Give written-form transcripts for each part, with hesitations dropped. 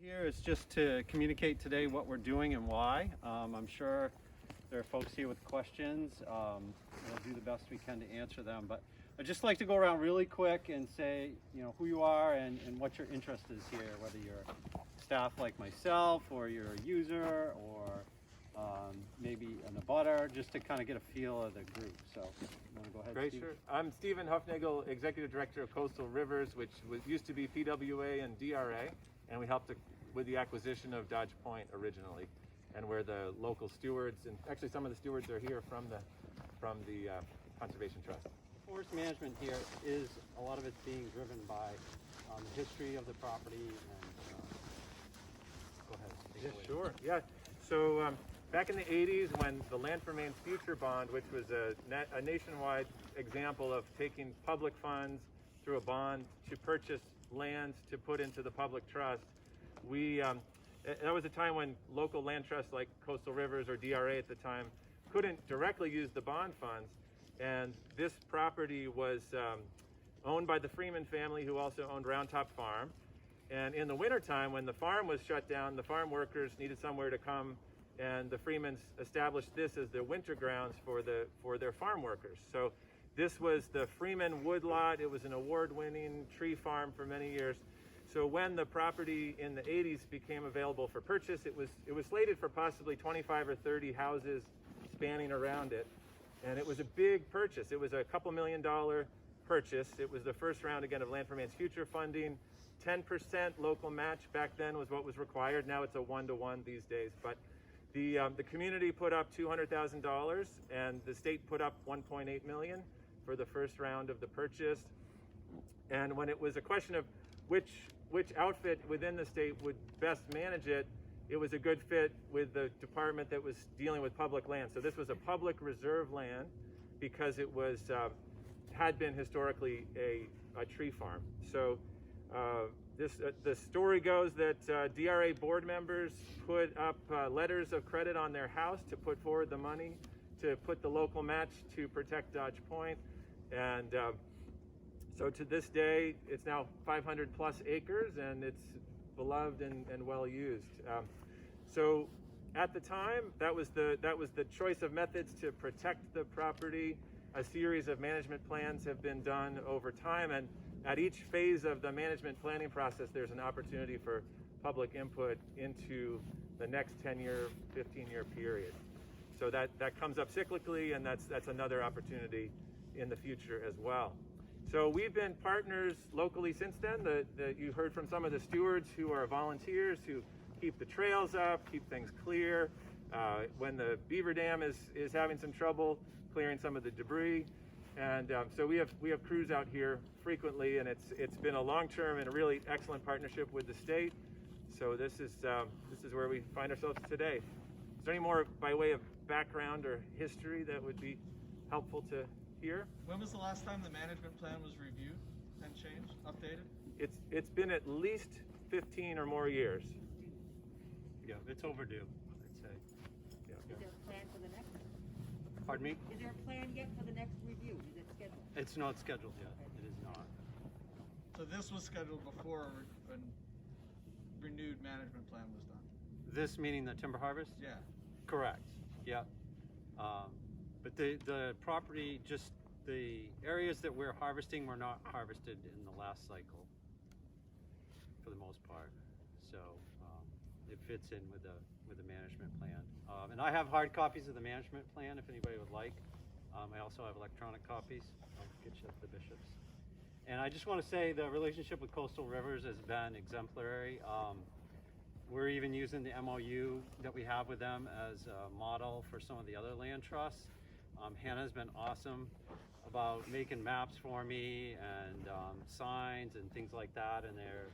Here is just to communicate today what we're doing and why. I'm sure there are folks here with questions. We'll do the best we can to answer them, but I'd just like to go around really quick and say, who you are and what your interest is here, whether you're staff like myself or you're a user or maybe an abutter, just to kind of get a feel of the group. So, you want to go ahead, Great, Steve? sure. I'm Stephen Huffnagel, Executive Director of Coastal Rivers, which used to be PWA and DRA, and we helped with the acquisition of Dodge Point originally, and we're the local stewards, and actually some of the stewards are here from the Conservation Trust. Forest management here is, a lot of it's being driven by the history of the property and go ahead. Take it away. Sure. Yeah. So back in the 80s, when the Land for Maine's Future Bond, which was a nationwide example of taking public funds through a bond to purchase lands to put into the public trust, that was a time when local land trusts like Coastal Rivers or DRA at the time couldn't directly use the bond funds. And this property was owned by the Freeman family, who also owned Round Top Farm. And in the wintertime, when the farm was shut down, the farm workers needed somewhere to come, and the Freemans established this as their winter grounds for their farm workers. So this was the Freeman Woodlot. It was an award-winning tree farm for many years. So when the property in the 80s became available for purchase, it was slated for possibly 25 or 30 houses spanning around it. And it was a big purchase. It was a couple $1 million purchase. It was the first round, again, of Land for Maine's Future funding. 10% local match back then was what was required. Now it's a 1-to-1 these days. But the community put up $200,000, and the state put up $1.8 million for the first round of the purchase. And when it was a question of which outfit within the state would best manage it, it was a good fit with the department that was dealing with public land. So this was a public reserve land because it was had been historically a tree farm. So the story goes that DRA board members put up letters of credit on their house to put forward the money to put the local match to protect Dodge Point. And so to this day, it's now 500 plus acres, and it's beloved and well used. So at the time, that was the choice of methods to protect the property. A series of management plans have been done over time, and at each phase of the management planning process, there's an opportunity for public input into the next 10-year, 15-year period. So that comes up cyclically, and that's another opportunity in the future as well. So we've been partners locally since then. You heard from some of the stewards who are volunteers who keep the trails up, keep things clear. When the beaver dam is having some trouble clearing some of the debris. And so we have crews out here frequently, and it's been a long-term and a really excellent partnership with the state. So this is where we find ourselves today. Is there any more by way of background or history that would be helpful to hear? When was the last time the management plan was reviewed and changed, updated? It's been at least 15 or more years. Yeah, it's overdue, I'd say. Yeah. Is there a plan for the next? Pardon me? Is there a plan yet for the next review? Is it scheduled? It's not scheduled yet. It is not. So this was scheduled before a renewed management plan was done? This meaning the timber harvest? Yeah. Correct. Yeah. But the property, just the areas that we're harvesting were not harvested in the last cycle, for the most part. So it fits in with the management plan. And I have hard copies of the management plan if anybody would like. I also have electronic copies. I'll get you the bishops. And I just want to say the relationship with Coastal Rivers has been exemplary. We're even using the MOU that we have with them as a model for some of the other land trusts. Hannah's been awesome about making maps for me and signs and things like that, and their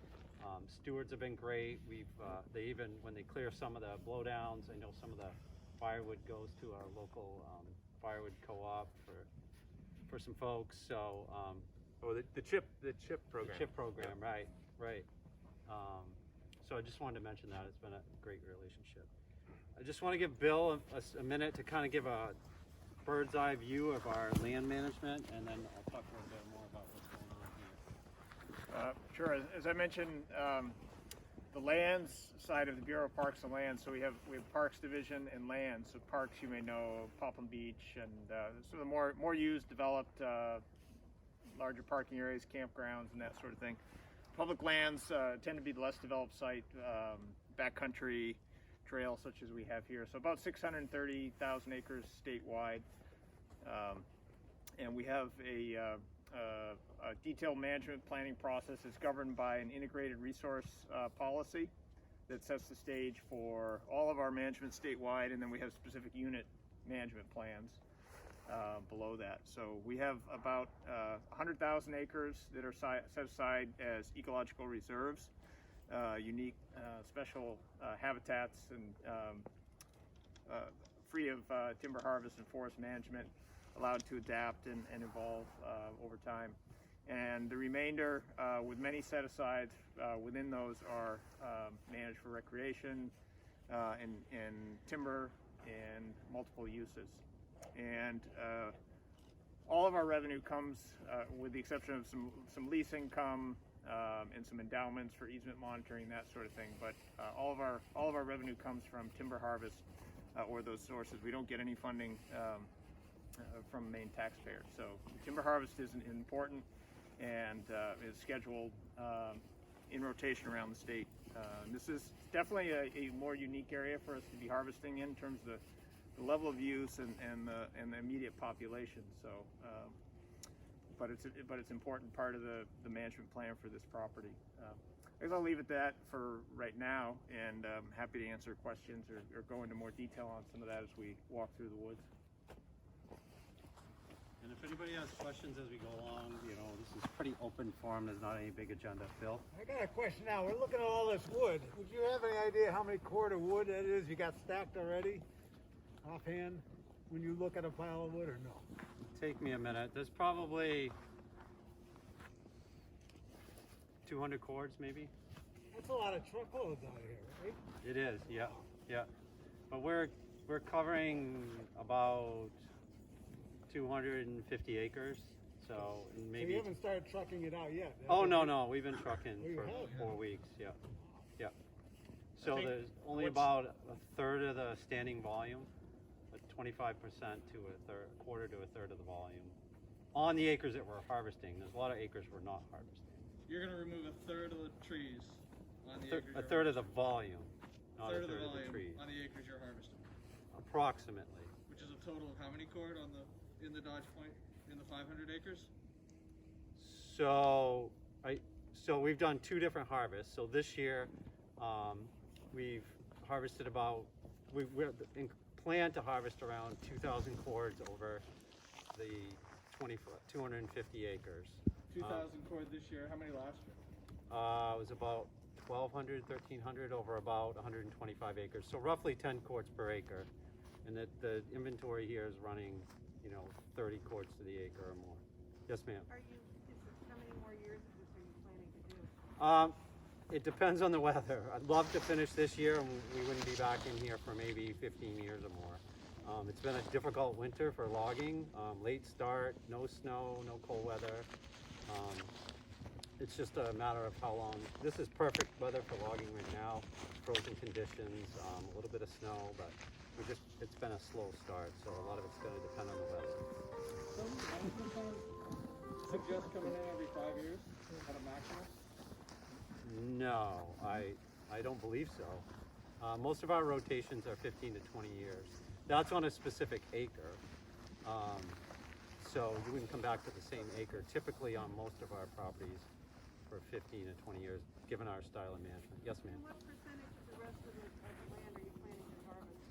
stewards have been great. They even, when they clear some of the blowdowns, I know some of the firewood goes to our local firewood co-op for some folks. So the chip program. The chip program, right. So I just wanted to mention that. It's been a great relationship. I just want to give Bill a minute to kind of give a bird's eye view of our land management, and then I'll talk a little bit more about what's going on here. Sure. As I mentioned, the lands side of the Bureau of Parks and Lands. So we have Parks Division and Lands. So parks, you may know, Pulp Beach, and sort of more used, developed, larger parking areas, campgrounds, and that sort of thing. Public lands tend to be the less developed site, backcountry trails such as we have here. So about 630,000 acres statewide. And we have a detailed management planning process that's governed by an integrated resource policy that sets the stage for all of our management statewide, and then we have specific unit management plans below that. So we have about 100,000 acres that are set aside as ecological reserves, unique special habitats, and free of timber harvest and forest management, allowed to adapt and evolve over time. And the remainder, with many set-asides within those, are managed for recreation and timber and multiple uses. And all of our revenue comes, with the exception of some lease income and some endowments for easement monitoring, that sort of thing. But all of our revenue comes from timber harvest or those sources. We don't get any funding from Maine taxpayers. So timber harvest is important and is scheduled in rotation around the state. This is definitely a more unique area for us to be harvesting in terms of the level of use and the immediate population. So, but it's an important part of the management plan for this property. I guess I'll leave it at that for right now, and I'm happy to answer questions or go into more detail on some of that as we walk through the woods. And if anybody has questions as we go along, this is pretty open forum. There's not any big agenda. Phil? I got a question now. We're looking at all this wood. Would you have any idea how many cord of wood that is you got stacked already, offhand, when you look at a pile of wood, or no? Take me a minute. There's probably 200 cords, maybe. That's a lot of truckloads out here, right? It is, yeah. But we're covering about 250 acres, so maybe. So you haven't started trucking it out yet? Oh no, we've been trucking Oh, you for have? 4 weeks. Yeah. So there's only about a third of the standing volume, but 25% to a quarter to a third of the volume on the acres that we're harvesting. There's a lot of acres we're not harvesting. You're gonna remove a third of the trees on the acres. A third of the volume, not third a third of the of the volume trees. on the acres you're harvesting, Approximately. which is a total of how many cord in the Dodge Point in the 500 acres? So we've done 2 different harvests. So this year, we've harvested we plan to harvest around 2,000 cords over the 250 acres. 2,000 cord this year. How many last year? It was about 1,200, 1,300 over about 125 acres. So roughly 10 cords per acre. And the inventory here is running, 30 cords to the acre or more. Yes, ma'am. How many more years of this are you planning to do? It depends on the weather. I'd love to finish this year, and we wouldn't be back in here for maybe 15 years or more. It's been a difficult winter for logging. Late start, no snow, no cold weather. It's just a matter of how long. This is perfect weather for logging right now. Frozen conditions, a little bit of snow, but it's been a slow start, so a lot of it's going to depend on the weather. Some management plans suggest coming in every 5 years at a maximum. No, I don't believe so. Most of our rotations are 15 to 20 years. That's on a specific acre. So you wouldn't come back to the same acre typically on most of our properties for 15 to 20 years, given our style of management. Yes, ma'am. And what percentage of the rest of the land are you planning to harvest?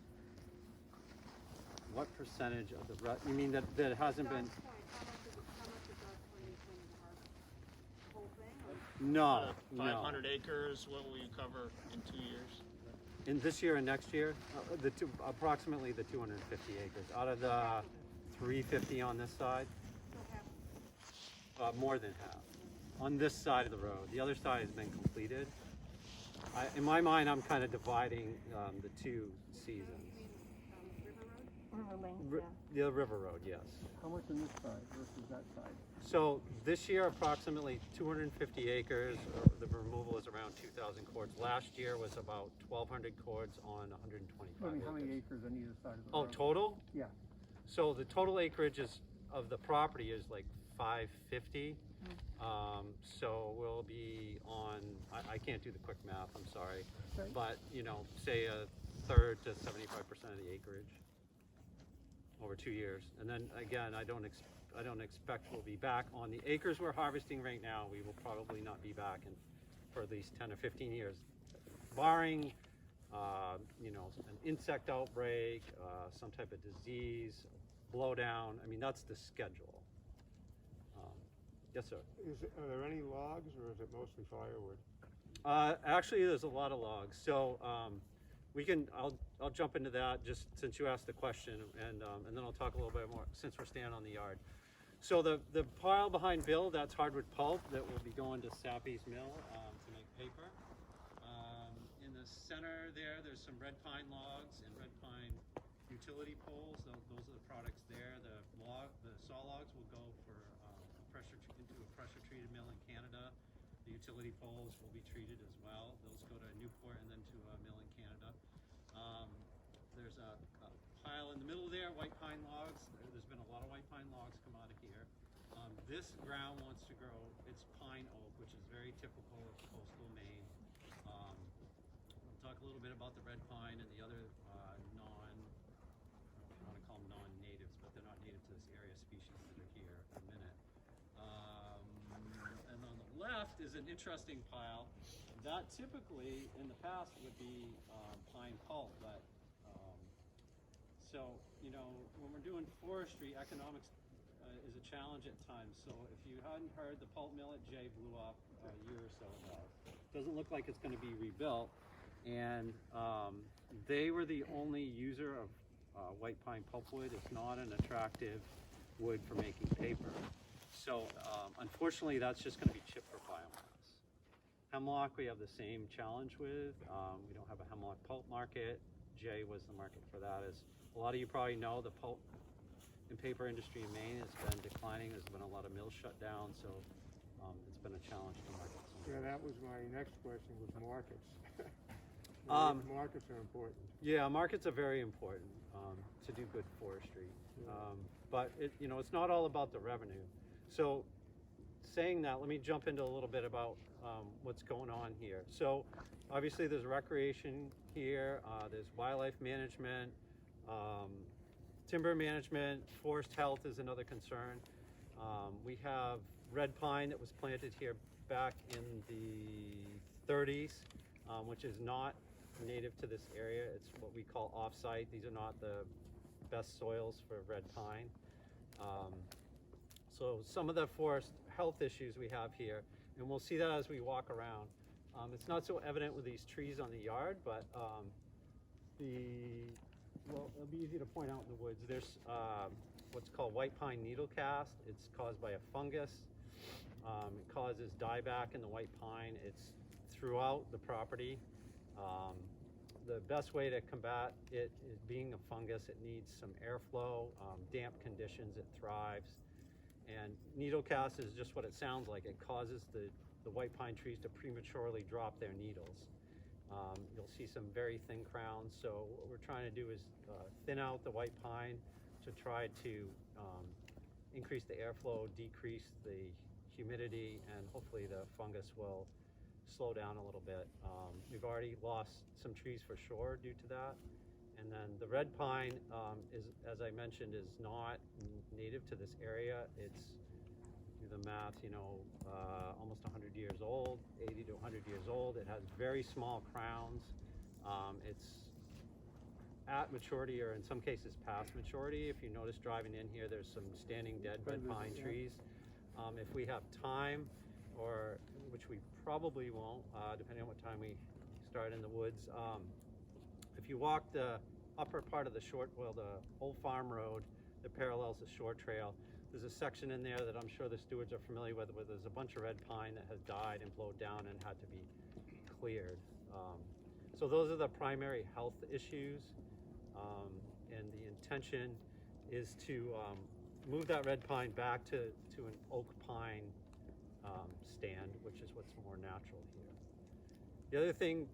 What percentage of you mean that hasn't been? Dodge Point, how much of Dodge Point are you planning to harvest? The whole thing, or? No, 500 acres, what will you cover in 2 years? In this year and next year, approximately the 250 acres. Out of the 350 on this side, So half. more than half. On this side of the road. The other side has been completed. In my mind, I'm kind of dividing the 2 seasons. You mean River Road? River Lane, The River Road, yes. How much on this side versus that side? So this year, approximately 250 acres. The removal is around 2,000 cords. Last year was about 1,200 cords on 125 I mean, how many acres. acres on either side of the Oh, road? total? Yeah. So the total acreage of the property is like 550. So we'll be on, I can't do the quick math, I'm sorry. Okay. But, you know, say a third to 75% of the acreage over 2 years. And then again, I don't expect we'll be back on the acres we're harvesting right now. We will probably not be back for at least 10 or 15 years, barring, you know, an insect outbreak, some type of disease, blowdown. I mean, that's the schedule. Yes, sir. Are there any logs, or is it mostly firewood? Actually, there's a lot of logs. So I'll jump into that just since you asked the question, and then I'll talk a little bit more since we're standing on the yard. So the pile behind Bill, that's hardwood pulp that will be going to Sappy's mill to make paper. In the center there's some red pine logs and red pine utility poles. Those are the products there. The saw logs will go for into a pressure treated mill in Canada. The utility poles will be treated as well. Those go to Newport and then to a mill in Canada. There's a pile in the middle there, white pine logs. There's been a lot of white pine logs come out of here. This ground wants to grow, it's pine oak, which is very typical of coastal Maine. We'll talk a little bit about the red pine and the other I want to call them non-natives, but they're not native to this area species that are here in a minute. And on the left is an interesting pile. That typically in the past would be pine pulp, but so, you know, when we're doing forestry, economics is a challenge at times. So if you hadn't heard, the pulp mill at Jay blew up a year or so ago. Doesn't look like it's going to be rebuilt. And they were the only user of white pine pulpwood. It's not an attractive wood for making paper. So unfortunately, that's just going to be chipped for biomass. Hemlock, we have the same challenge with. We don't have a hemlock pulp market. Jay was the market for that. As a lot of you probably know, the pulp and paper industry in Maine has been declining. There's been a lot of mills shut down, so it's been a challenge to market. Yeah, that was my next question, was markets. Markets are important. Yeah, markets are very important to do good forestry. But you know, it's not all about the revenue. So saying that, let me jump into a little bit about what's going on here. So obviously there's recreation here, there's wildlife management, timber management, forest health is another concern. We have red pine that was planted here back in the 30s, which is not native to this area. It's what we call off-site. These are not the best soils for red pine. So some of the forest health issues we have here, and we'll see that as we walk around. It's not so evident with these trees on the yard, but well, it'll be easy to point out in the woods. There's what's called white pine needle cast. It's caused by a fungus. It causes dieback in the white pine. It's throughout the property. The best way to combat it is being a fungus. It needs some airflow, damp conditions, it thrives. And needle cast is just what it sounds like. It causes the white pine trees to prematurely drop their needles. You'll see some very thin crowns. So what we're trying to do is thin out the white pine to try to increase the airflow, decrease the humidity, and hopefully the fungus will slow down a little bit. We've already lost some trees for sure due to that. And then the red pine is, as I mentioned, is not native to this area. It's, do the math, you know, almost 100 years old, 80 to 100 years old. It has very small crowns. It's at maturity, or in some cases past maturity. If you notice driving in here, there's some standing dead red pine trees. If we have time, or which we probably won't, depending on what time we start in the woods. If you walk the upper part of the the old farm road that parallels the shore trail, there's a section in there that I'm sure the stewards are familiar with, where there's a bunch of red pine that has died and blowed down and had to be cleared. So those are the primary health issues. and the intention is to move that red pine back to an oak pine stand, which is what's more natural here. The other thing,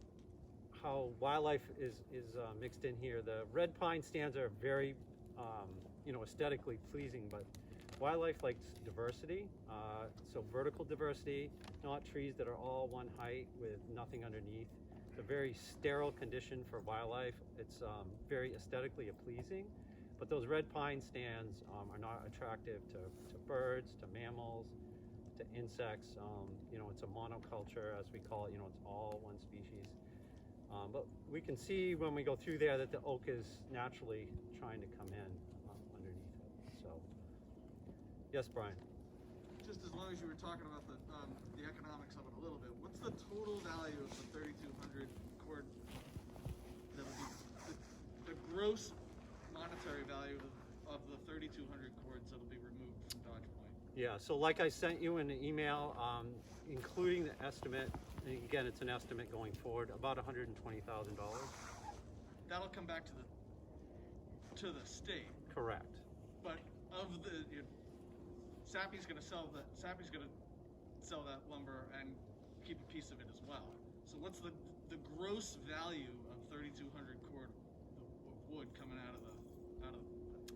how wildlife is mixed in here, the red pine stands are very aesthetically pleasing, but wildlife likes diversity, so vertical diversity, not trees that are all one height with nothing underneath. It's a very sterile condition for wildlife. It's very aesthetically pleasing, but those red pine stands are not attractive to birds, to mammals, to insects. It's a monoculture, as we call it. It's all one species. But we can see when we go through there that the oak is naturally trying to come in underneath it. So, yes, Brian. Just as long as you were talking about the economics of it a little bit, what's the total value of the 3,200 cord? That would be the gross monetary value of the 3,200 cords that'll be removed from Dodge Point. Yeah. So, like I sent you in the email, including the estimate. And again, it's an estimate going forward, about $120,000. That'll come back to the state. Correct. But of the Sappy's going to sell that lumber and keep a piece of it as well. So what's the gross value of 3,200 cord of wood coming out of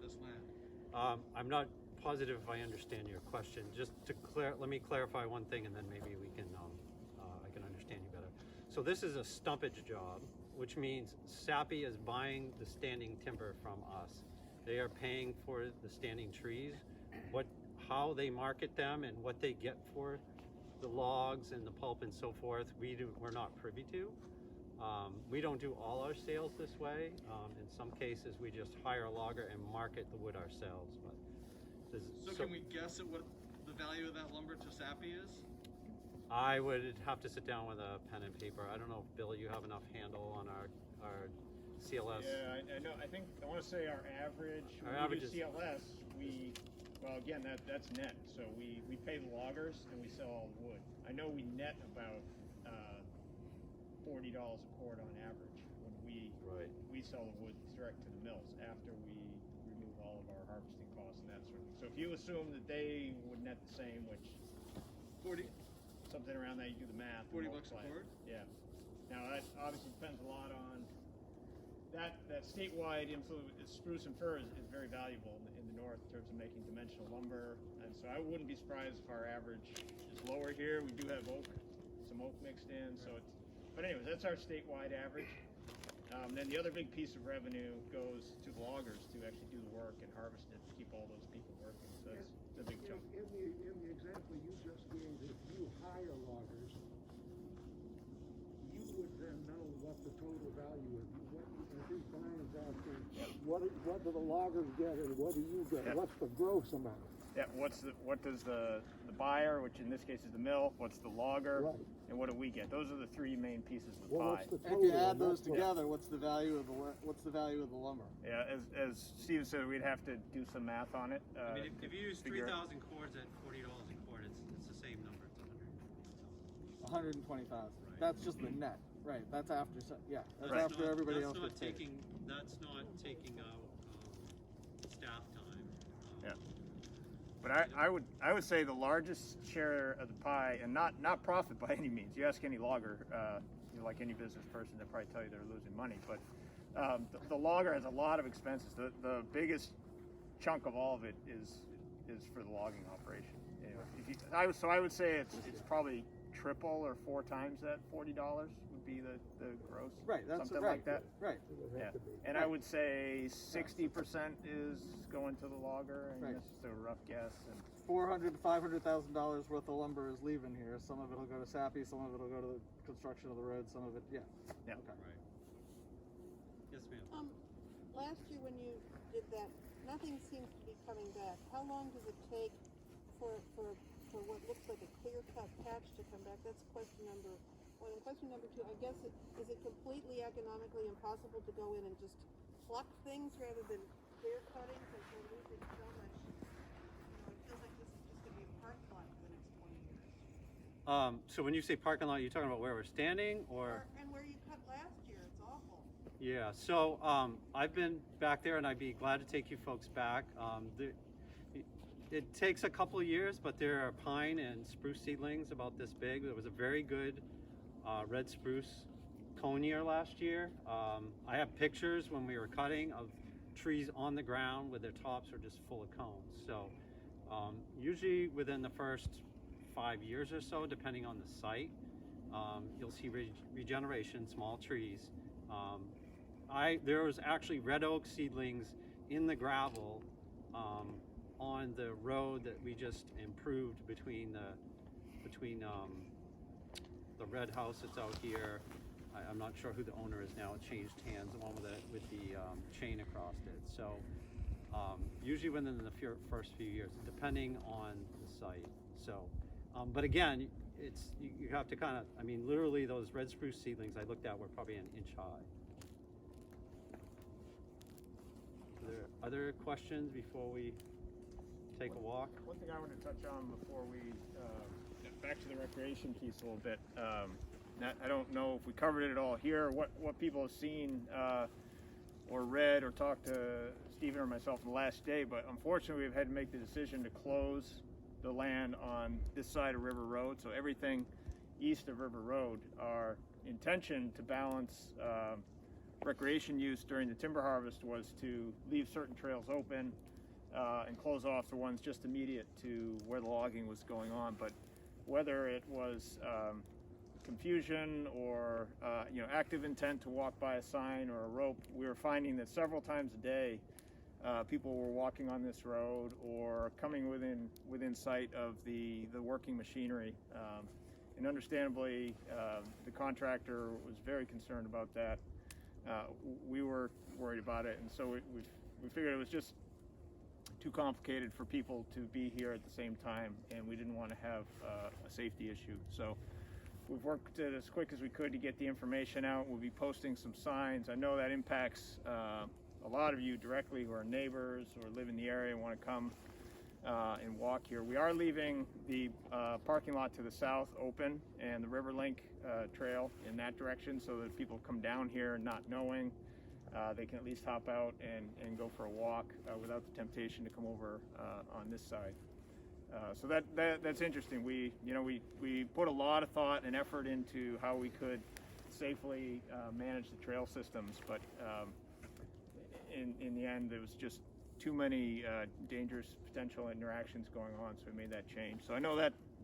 this land? I'm not positive if I understand your question. Just to let me clarify one thing, and then maybe we can I can understand you better. So this is a stumpage job, which means Sappy is buying the standing timber from us. They are paying for the standing trees. How they market them and what they get for the logs and the pulp and so forth, we're not privy to. We don't do all our sales this way. In some cases, we just hire a logger and market the wood ourselves. But so can we guess at what the value of that lumber to Sappy is? I would have to sit down with a pen and paper. I don't know if, Bill, you have enough handle on our CLS. Yeah, I know. I want to say our average. Our when we average do CLS, well, again, that's net. So we pay the loggers and we sell all the wood. I know we net about $40 a cord on average when we sell the wood direct to the mills after we remove all of our harvesting costs and that sort of thing. So if you assume that they would net the same, which 40. something around that, you do the math. $40 a cord? Yeah. Now that obviously depends a lot on that statewide influence. Spruce and fir is very valuable in the north in terms of making dimensional lumber, and so I wouldn't be surprised if our average is lower here. We do have some oak mixed in, so it's. But anyways, that's our statewide average. Then the other big piece of revenue goes to the loggers to actually do the work and harvest it to keep all those people working. So that's a big chunk. In the example you just gave, if you hire loggers, you would then know what the total value is. I think Brian's asking, what do the loggers get and what do you get? Yeah. What's the gross amount? Yeah, what does the buyer, which in this case is the mill, what's the logger, Right. and what do we get? Those are the three main pieces of the Well, pie. what's the If total? you add those That's what- together, what's the value of the lumber? Yeah, as Stephen said, we'd have to do some math on it. I mean, if you use figure 3,000 cords at $40 a cord, it's the same number. It's 120,000. Right. That's just the net, right? That's after. That's Right. after everybody else That's gets not paid. taking. That's not taking out staff time. Yeah. But I would say the largest share of the pie, and not profit by any means. You ask any logger, like any business person, they'll probably tell you they're losing money. But the logger has a lot of expenses. The biggest chunk of all of it is for the logging operation. I would say it's probably triple or 4 times that $40 would be the gross. Right. That's something right. like that. Right. It would have Yeah. to be. And I would say 60% is going to the logger, and Right. that's just a rough guess. And $400,000 to $500,000 worth of lumber is leaving here. Some of it will go to Sappy. Some of it will go to the construction of the road. Some of it, yeah. Yeah. Okay. Right. Yes, ma'am. Last year when you did that, nothing seems to be coming back. How long does it take for what looks like a clear-cut patch to come back? That's question number one. And question number two, I guess, is it completely economically impossible to go in and just pluck things rather than clear cutting? Because we're losing so much. It feels like this is just going to be a parking lot for the next 20 years. So when you say parking lot, you're talking about where we're standing, or? And where you cut last year, it's awful. Yeah, so I've been back there, and I'd be glad to take you folks back. It takes a couple of years, but there are pine and spruce seedlings about this big. There was a very good red spruce cone year last year. I have pictures when we were cutting of trees on the ground with their tops are just full of cones. So usually within the first 5 years or so, depending on the site, you'll see regeneration, small trees. There was actually red oak seedlings in the gravel on the road that we just improved between the red house that's out here. I'm not sure who the owner is now. It changed hands, the one with the chain across it. So usually within the first few years, depending on the site. So, but again, you have to kind of, I mean, literally those red spruce seedlings I looked at were probably an inch high. Are there other questions before we take a walk? One thing I want to touch on before we get back to the recreation piece a little bit. I don't know if we covered it at all here, what people have seen or read or talked to Stephen or myself the last day, but unfortunately we've had to make the decision to close the land on this side of River Road. So everything east of River Road, our intention to balance recreation use during the timber harvest was to leave certain trails open and close off the ones just immediate to where the logging was going on. But whether it was confusion or active intent to walk by a sign or a rope, we were finding that several times a day people were walking on this road or coming within sight of the working machinery, and understandably the contractor was very concerned about that. We were worried about it, and so we figured it was just too complicated for people to be here at the same time, and we didn't want to have a safety issue. So we've worked it as quick as we could to get the information out. We'll be posting some signs. I know that impacts a lot of you directly who are neighbors or live in the area and want to come and walk here. We are leaving the parking lot to the south open and the Riverlink trail in that direction so that people come down here not knowing they can at least hop out and go for a walk without the temptation to come over on this side. So that's interesting. We put a lot of thought and effort into how we could safely manage the trail systems, but in the end, there was just too many dangerous potential interactions going on, so we made that change. So I know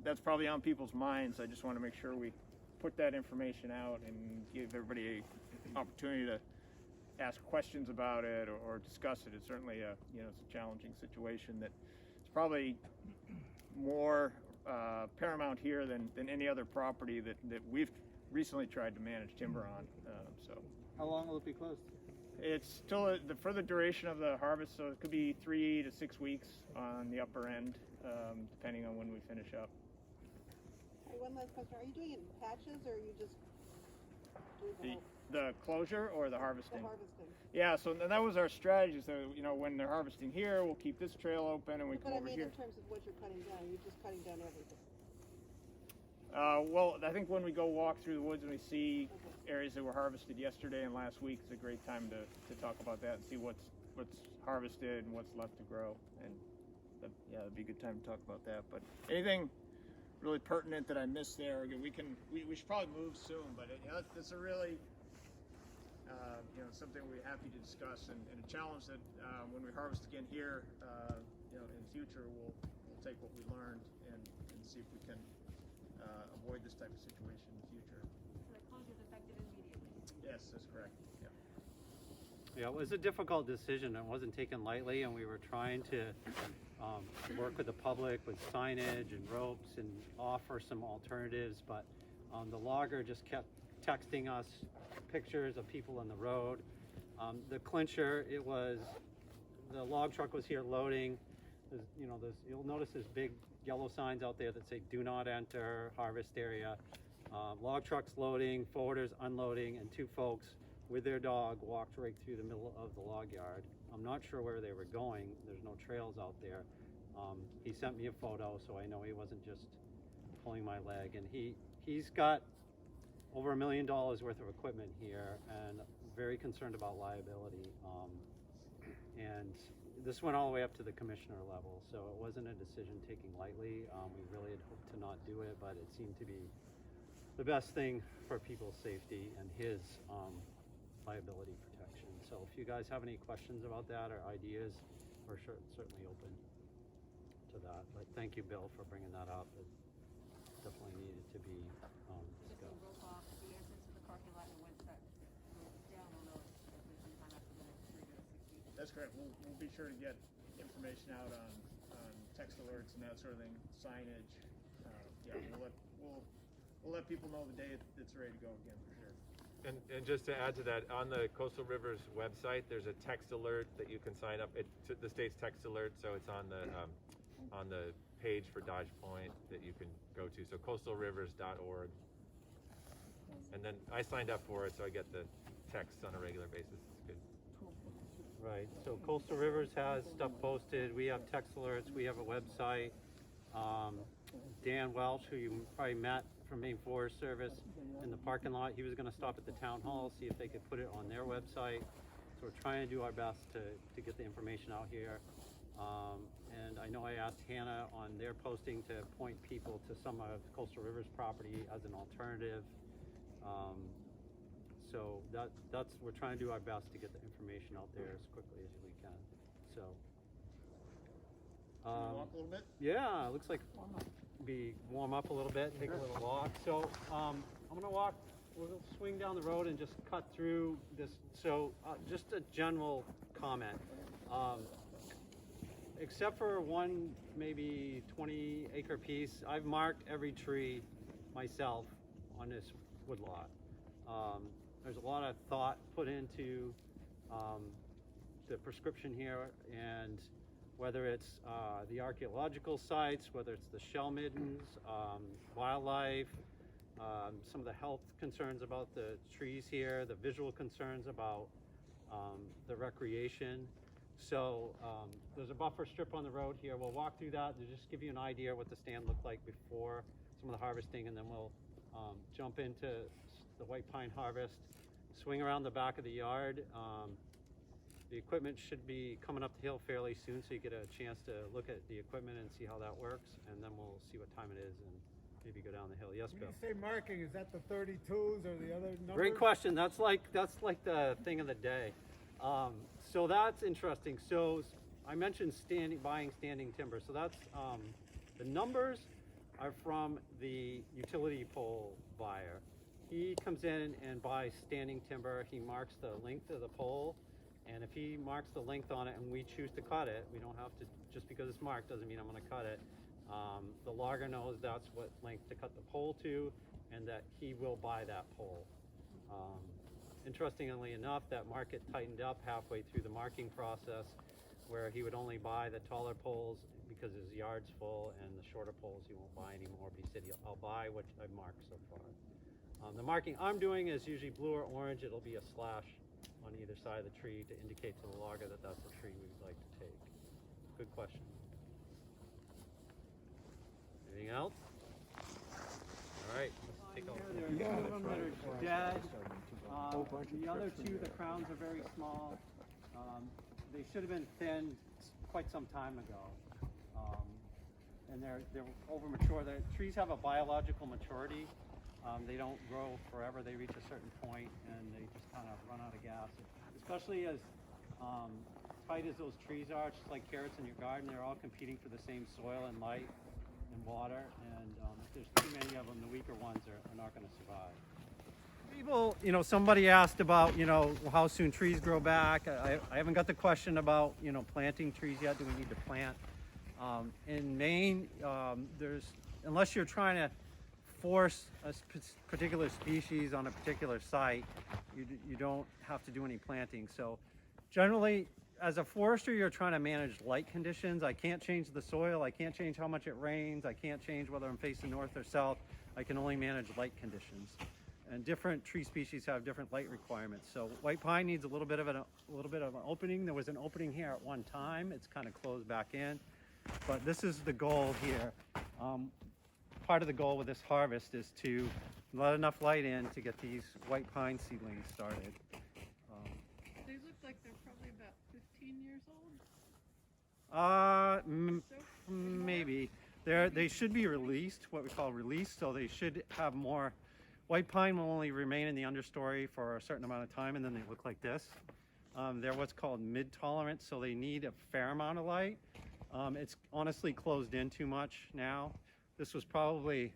that's probably on people's minds. I just want to make sure we put that information out and give everybody an opportunity to ask questions about it or discuss it. It's certainly it's a challenging situation that it's probably more paramount here than any other property that we've recently tried to manage timber on. So How long will it be closed? it's still for the duration of the harvest, so it could be 3 to 6 weeks on the upper end, depending on when we finish up. Hey, one last question. Are you doing it in patches, or are you just doing The closure or the harvesting? the harvesting? Yeah, so that was our strategy. So when they're harvesting here, we'll keep this trail open and we But come I over mean, here. in terms of what you're cutting down, you're just cutting down everything. Well, I think when we go walk through the woods and we see Okay. areas that were harvested yesterday and last week, it's a great time to talk about that and see what's harvested and what's left to grow. And it'd be a good time to talk about that. But anything really pertinent that I missed there, again, we should probably move soon. But it's a really something we're happy to discuss and a challenge that when we harvest again here, in the future, we'll take what we learned and see if we can avoid this type of situation in the future. So the closure is effective immediately? Yes, that's correct. Yeah. Yeah, it was a difficult decision. It wasn't taken lightly, and we were trying to work with the public with signage and ropes and offer some alternatives, but the logger just kept texting us pictures of people on the road. The clincher, the log truck was here loading. You'll notice there's big yellow signs out there that say "Do not enter harvest area." Log trucks loading, forwarders unloading, and 2 folks with their dog walked right through the middle of the log yard. I'm not sure where they were going. There's no trails out there. He sent me a photo, so I know he wasn't just pulling my leg. And he's got over $1 million worth of equipment here, and very concerned about liability. And this went all the way up to the commissioner level, so it wasn't a decision taken lightly. We really had hoped to not do it, but it seemed to be the best thing for people's safety and his liability protection. So if you guys have any questions about that or ideas, we're certainly open to that. But thank you, Bill, for bringing that up. It definitely needed to be Just discussed. broke off the entrance to the parking lot and went back down on the sometime after the next 3 to 6 weeks. That's correct. We'll be sure to get information out on text alerts and that sort of thing, signage. Yeah, we'll let people know the day it's ready to go again for sure. And just to add to that, on the Coastal Rivers website, there's a text alert that you can sign up. It's the state's text alert, so it's on the page for Dodge Point that you can go to. So coastalrivers.org. And then I signed up for it, so I get the texts on a regular basis. It's good. Right, so Coastal Rivers has stuff posted, we have text alerts, we have a website. Dan Welch, who you probably met from Maine Forest Service in the parking lot, he was gonna stop at the town hall, see if they could put it on their website. So we're trying to do our best to get the information out here. And I know I asked Hannah on their posting to point people to some of Coastal Rivers property as an alternative. So that's we're trying to do our best to get the information out there as quickly as we can. So Walk a little bit? yeah, it looks like warm up a little bit, take a little walk. So I'm gonna walk. We'll swing down the road and just cut through this. So just a general comment. Except for one maybe 20-acre piece, I've marked every tree myself on this woodlot. There's a lot of thought put into the prescription here, and whether it's the archaeological sites, whether it's the shell middens, wildlife, some of the health concerns about the trees here, the visual concerns about the recreation. So there's a buffer strip on the road here. We'll walk through that to just give you an idea what the stand looked like before some of the harvesting, and then we'll jump into the white pine harvest, swing around the back of the yard. The equipment should be coming up the hill fairly soon, so you get a chance to look at the equipment and see how that works, and then we'll see what time it is and maybe go down the hill. Yes, When Bill? you say marking, is that the 32s or the other numbers? Great question. That's like the thing of the day. So that's interesting. So I mentioned buying standing timber. So that's the numbers are from the utility pole buyer. He comes in and buys standing timber. He marks the length of the pole, and if he marks the length on it and we choose to cut it, we don't have to, just because it's marked doesn't mean I'm going to cut it. The logger knows that's what length to cut the pole to, and that he will buy that pole. Interestingly enough, that market tightened up halfway through the marking process, where he would only buy the taller poles because his yard's full, and the shorter poles he won't buy anymore. But he said, I'll buy what I've marked so far. The marking I'm doing is usually blue or orange. It'll be a slash on either side of the tree to indicate to the logger that that's the tree we'd like to take. Good question. Anything else? All right, let's take a look. There are two of them that are dead. The other two, the crowns are very small. They should have been thinned quite some time ago. And they're over mature. The trees have a biological maturity. They don't grow forever. They reach a certain point and they just kind of run out of gas. Especially as tight as those trees are, it's just like carrots in your garden. They're all competing for the same soil and light and water. And if there's too many of them, the weaker ones are not going to survive. People, somebody asked about, how soon trees grow back. I haven't got the question about, planting trees yet. Do we need to plant? In Maine, unless you're trying to force a particular species on a particular site, you don't have to do any planting. So generally, as a forester, you're trying to manage light conditions. I can't change the soil. I can't change how much it rains. I can't change whether I'm facing north or south. I can only manage light conditions. And different tree species have different light requirements. So white pine needs a little bit of an opening. There was an opening here at one time. It's kind of closed back in. But this is the goal here. Part of the goal with this harvest is to let enough light in to get these white pine seedlings started. Maybe. They should be released, what we call released, so they should have more. White pine will only remain in the understory for a certain amount of time, and then they look like this. They're what's called mid-tolerant, so they need a fair amount of light. It's honestly closed in too much now. This was probably,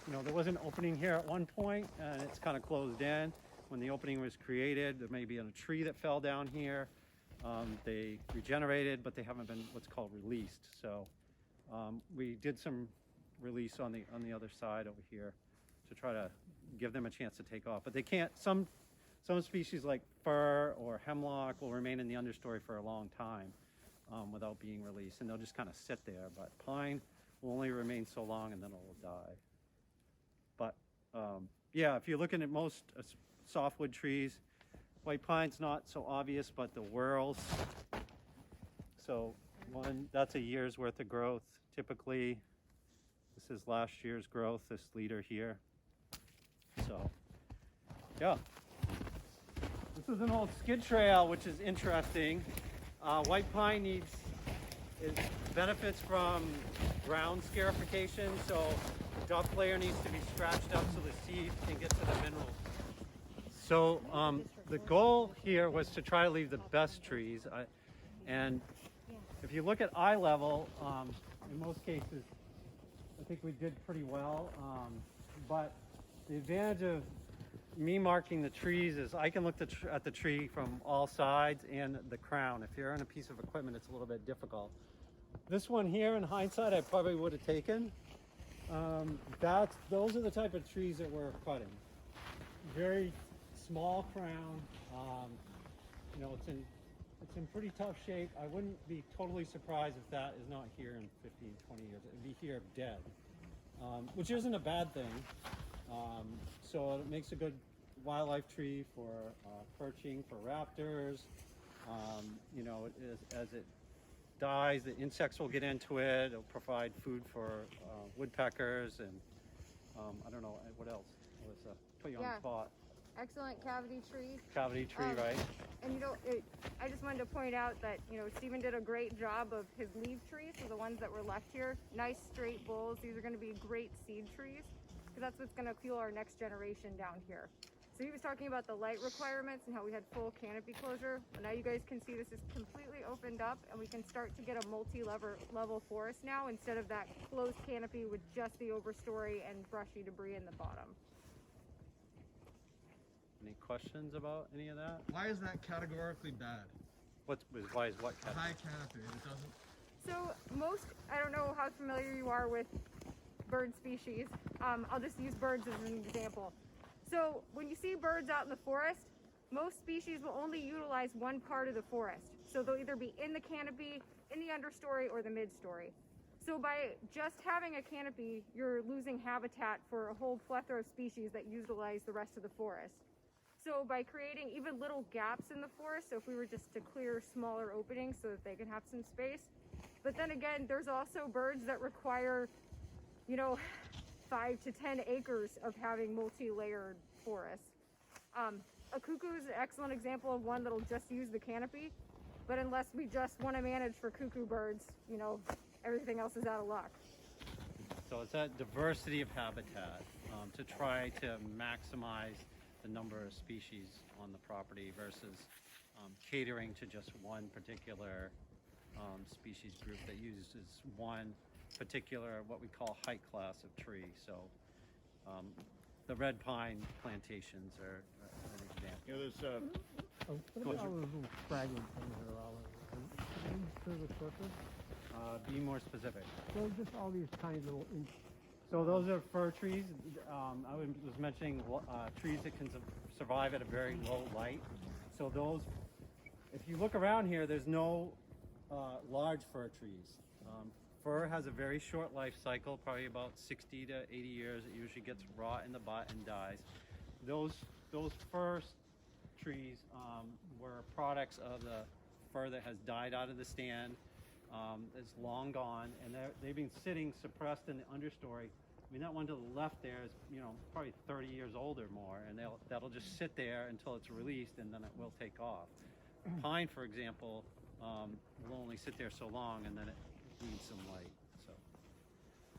there was an opening here at one point, and it's kind of closed in. When the opening was created, there may be a tree that fell down here. They regenerated, but they haven't been what's called released. So we did some release on the other side over here to try to give them a chance to take off. But they can't. Some species like fir or hemlock will remain in the understory for a long time without being released, and they'll just kind of sit there. But pine will only remain so long, and then it will die. But yeah, if you're looking at most softwood trees, white pine's not so obvious, but the whorls. So that's a year's worth of growth. Typically, this is last year's growth, this leader here. So, yeah. This is an old skid trail, which is interesting. White pine benefits from ground scarification, so the duff layer needs to be scratched up so the seed can get to the mineral. So the goal here was to try to leave the best trees, and if you look at eye level, in most cases, I think we did pretty well. But the advantage of me marking the trees is I can look at the tree from all sides and the crown. If you're on a piece of equipment, it's a little bit difficult. This one here, in hindsight, I probably would have taken. Those are the type of trees that we're cutting. Very small crown. It's in pretty tough shape. I wouldn't be totally surprised if that is not here in 15, 20 years. It'd be here dead, which isn't a bad thing. So it makes a good wildlife tree for perching, for raptors. As it dies, the insects will get into it. It'll provide food for woodpeckers and I don't know what else. Melissa, put you on the spot. Excellent cavity tree. Cavity tree, right? And I just wanted to point out that Stephen did a great job of his leaf trees, so the ones that were left here, nice straight boles. These are going to be great seed trees, because that's what's going to fuel our next generation down here. So he was talking about the light requirements and how we had full canopy closure. Well, now you guys can see this is completely opened up, and we can start to get a multi-level forest now instead of that closed canopy with just the overstory and brushy debris in the bottom. Any questions about any of that? Why is that categorically bad? Why is what? A high canopy, it doesn't. So I don't know how familiar you are with bird species. I'll just use birds as an example. So when you see birds out in the forest, most species will only utilize one part of the forest. So they'll either be in the canopy, in the understory, or the midstory. So by just having a canopy, you're losing habitat for a whole plethora of species that utilize the rest of the forest. So by creating even little gaps in the forest, so if we were just to clear smaller openings so that they can have some space. But then again, there's also birds that require 5 to 10 acres of having multi-layered forests. A cuckoo is an excellent example of one that'll just use the canopy, but unless we just want to manage for cuckoo birds, everything else is out of luck. So it's that diversity of habitat to try to maximize the number of species on the property versus catering to just one particular species group that uses one particular, what we call height class of tree. So the red pine plantations are an example. What about all those little fragment things that are all over? Can you to the surface? Be more specific. So just all these tiny little So those are fir trees. I was mentioning trees that can survive at a very low light. So those, if you look around here, there's no large fir trees. Fir has a very short life cycle, probably about 60 to 80 years. It usually gets rot in the butt and dies. Those fir trees were products of the fir that has died out of the stand. It's long gone, and they've been sitting suppressed in the understory. I mean, that one to the left there is, probably 30 years old or more, and that'll just sit there until it's released, and then it will take off. Pine, for example, will only sit there so long, and then it needs some light. So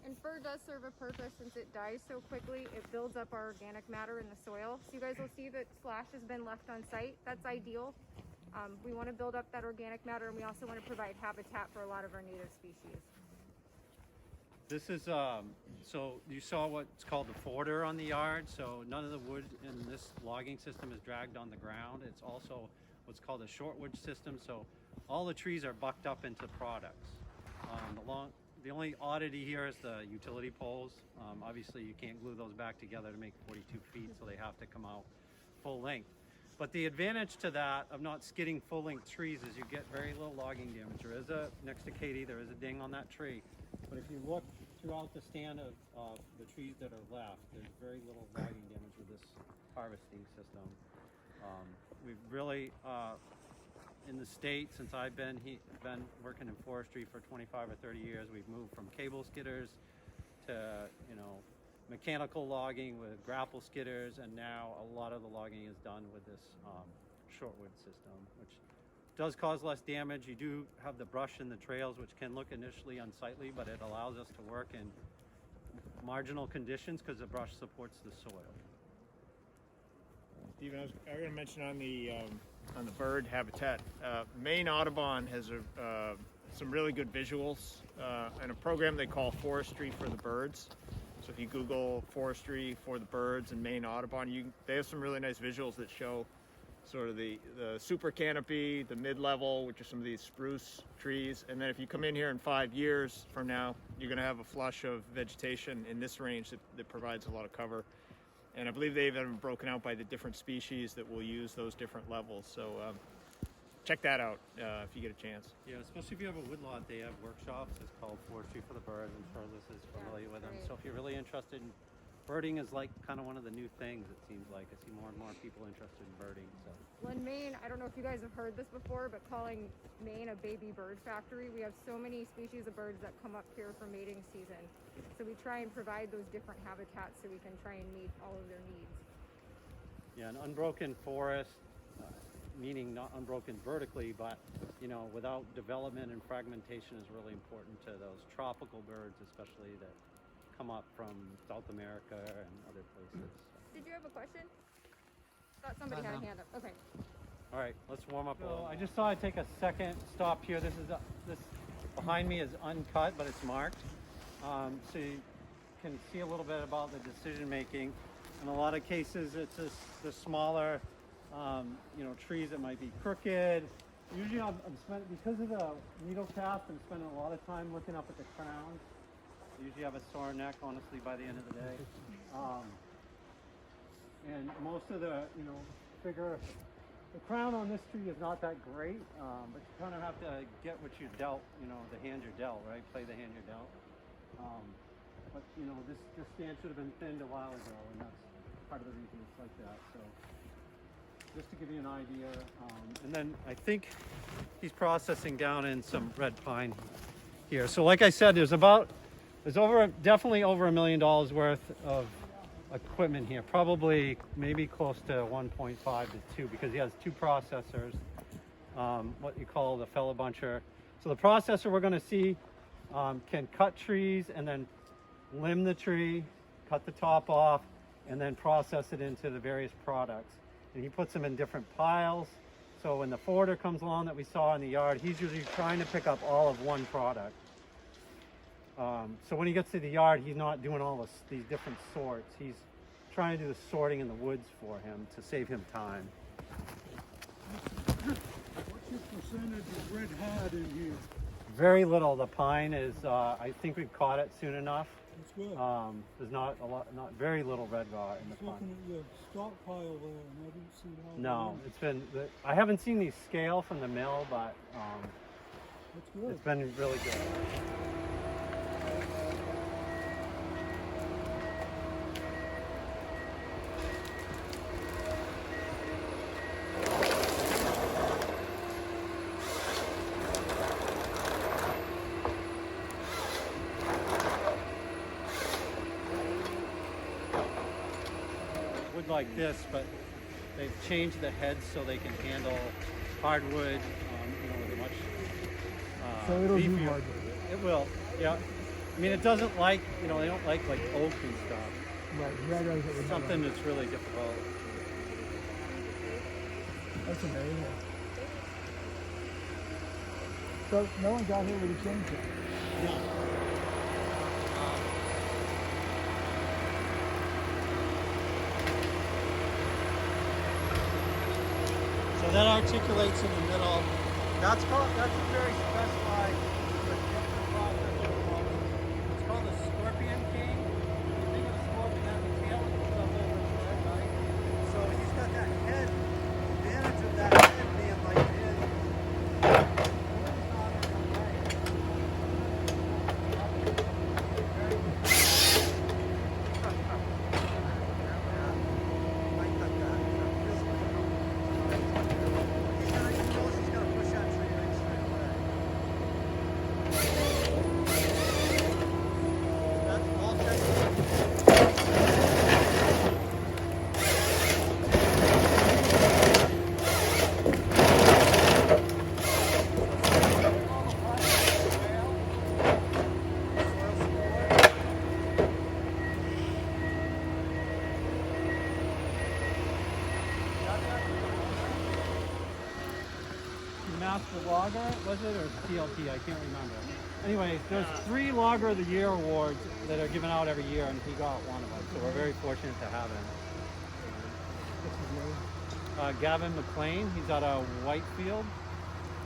And fir does serve a purpose since it dies so quickly. It builds up our organic matter in the soil. So you guys will see that slash has been left on site. That's ideal. We want to build up that organic matter, and we also want to provide habitat for a lot of our native species. this is so you saw what's called the forder on the yard. So none of the wood in this logging system is dragged on the ground. It's also what's called a shortwood system. So all the trees are bucked up into products. The only oddity here is the utility poles. Obviously, you can't glue those back together to make 42 feet, so they have to come out full length. But the advantage to that of not skidding full-length trees is you get very little logging damage. There is next to Katie, there is a ding on that tree. But if you look throughout the stand of the trees that are left, there's very little logging damage with this harvesting system. We've really, in the state, since I've been working in forestry for 25 or 30 years, we've moved from cable skidders to, mechanical logging with grapple skidders, and now a lot of the logging is done with this shortwood system, which does cause less damage. You do have the brush in the trails, which can look initially unsightly, but it allows us to work in marginal conditions because the brush supports the soil. Stephen, I was going to mention on the bird habitat, Maine Audubon has some really good visuals and a program they call Forestry for the Birds. So if you Google Forestry for the Birds and Maine Audubon, they have some really nice visuals that show sort of the super canopy, the mid-level, which are some of these spruce trees. And then if you come in here in 5 years from now, you're going to have a flush of vegetation in this range that provides a lot of cover. And I believe they've even broken out by the different species that will use those different levels. So check that out if you get a chance. Yeah, especially if you have a woodlot, they have workshops. It's called Forestry for the Birds. I'm sure this is familiar with them. great. So if you're really interested in birding, is like kind of one of the new things. It seems like I see more and more people interested in birding. So Well, in Maine, I don't know if you guys have heard this before, but calling Maine a baby bird factory, we have so many species of birds that come up here for mating season. So we try and provide those different habitats so we can try and meet all of their needs. yeah, an unbroken forest, meaning not unbroken vertically, but without development and fragmentation is really important to those tropical birds, especially that come up from South America and other places. Did you have a question? Thought somebody had a hand up. Okay. All right, let's warm up a little. I just thought I'd take a second stop here. This behind me is uncut, but it's marked, so you can see a little bit about the decision making. In a lot of cases, it's the smaller, trees that might be crooked. Usually, I'm spending, because of the needle cast, I'm spending a lot of time looking up at the crown. I usually have a sore neck, honestly, by the end of the day. And most of the, the crown on this tree is not that great, but you kind of have to get what you're dealt, the hand you're dealt, right? Play the hand you're dealt. But, this stand should have been thinned a while ago, and that's part of the reason it's like that. So, just to give you an idea. And then I think he's processing down in some red pine here. So like I said, there's definitely over $1 million worth of equipment here, probably maybe close to 1.5 to 2, because he has 2 processors, what you call the fellow buncher. So the processor we're going to see can cut trees and then limb the tree, cut the top off, and then process it into the various products. And he puts them in different piles. So when the forder comes along that we saw in the yard, he's usually trying to pick up all of one product. So when he gets to the yard, he's not doing all these different sorts. He's trying to do the sorting in the woods for him to save him time. What's your percentage of red hide in here? Very little. The pine is, I think we've caught it soon enough. That's good. There's not very little red rot in the pine. Looking at your stockpile there, and I didn't see how. No, I haven't seen these scale from the mill, but That's good. it's been really good. Like this, but they've changed the heads so they can handle hardwood, with a much So it'll do beefier. hard. It will, yeah. I mean, it doesn't like, you know, they don't like oak and stuff. Right, red rose it would Something that's really difficult. That's amazing. So no one got here with a chainsaw. So that articulates in the middle. That's a very specialized but different process. It's called the scorpion king. You think of a scorpion has a tail that goes up over its head, right? So he's got that head. The advantage of that head being like this. Master Logger, was it, or TLT? I can't remember. Anyways, there's 3 Logger of the Year awards that are given out every year, and he got one of them. So we're very fortunate to have him. Gavin Mclean, he's out of Whitefield,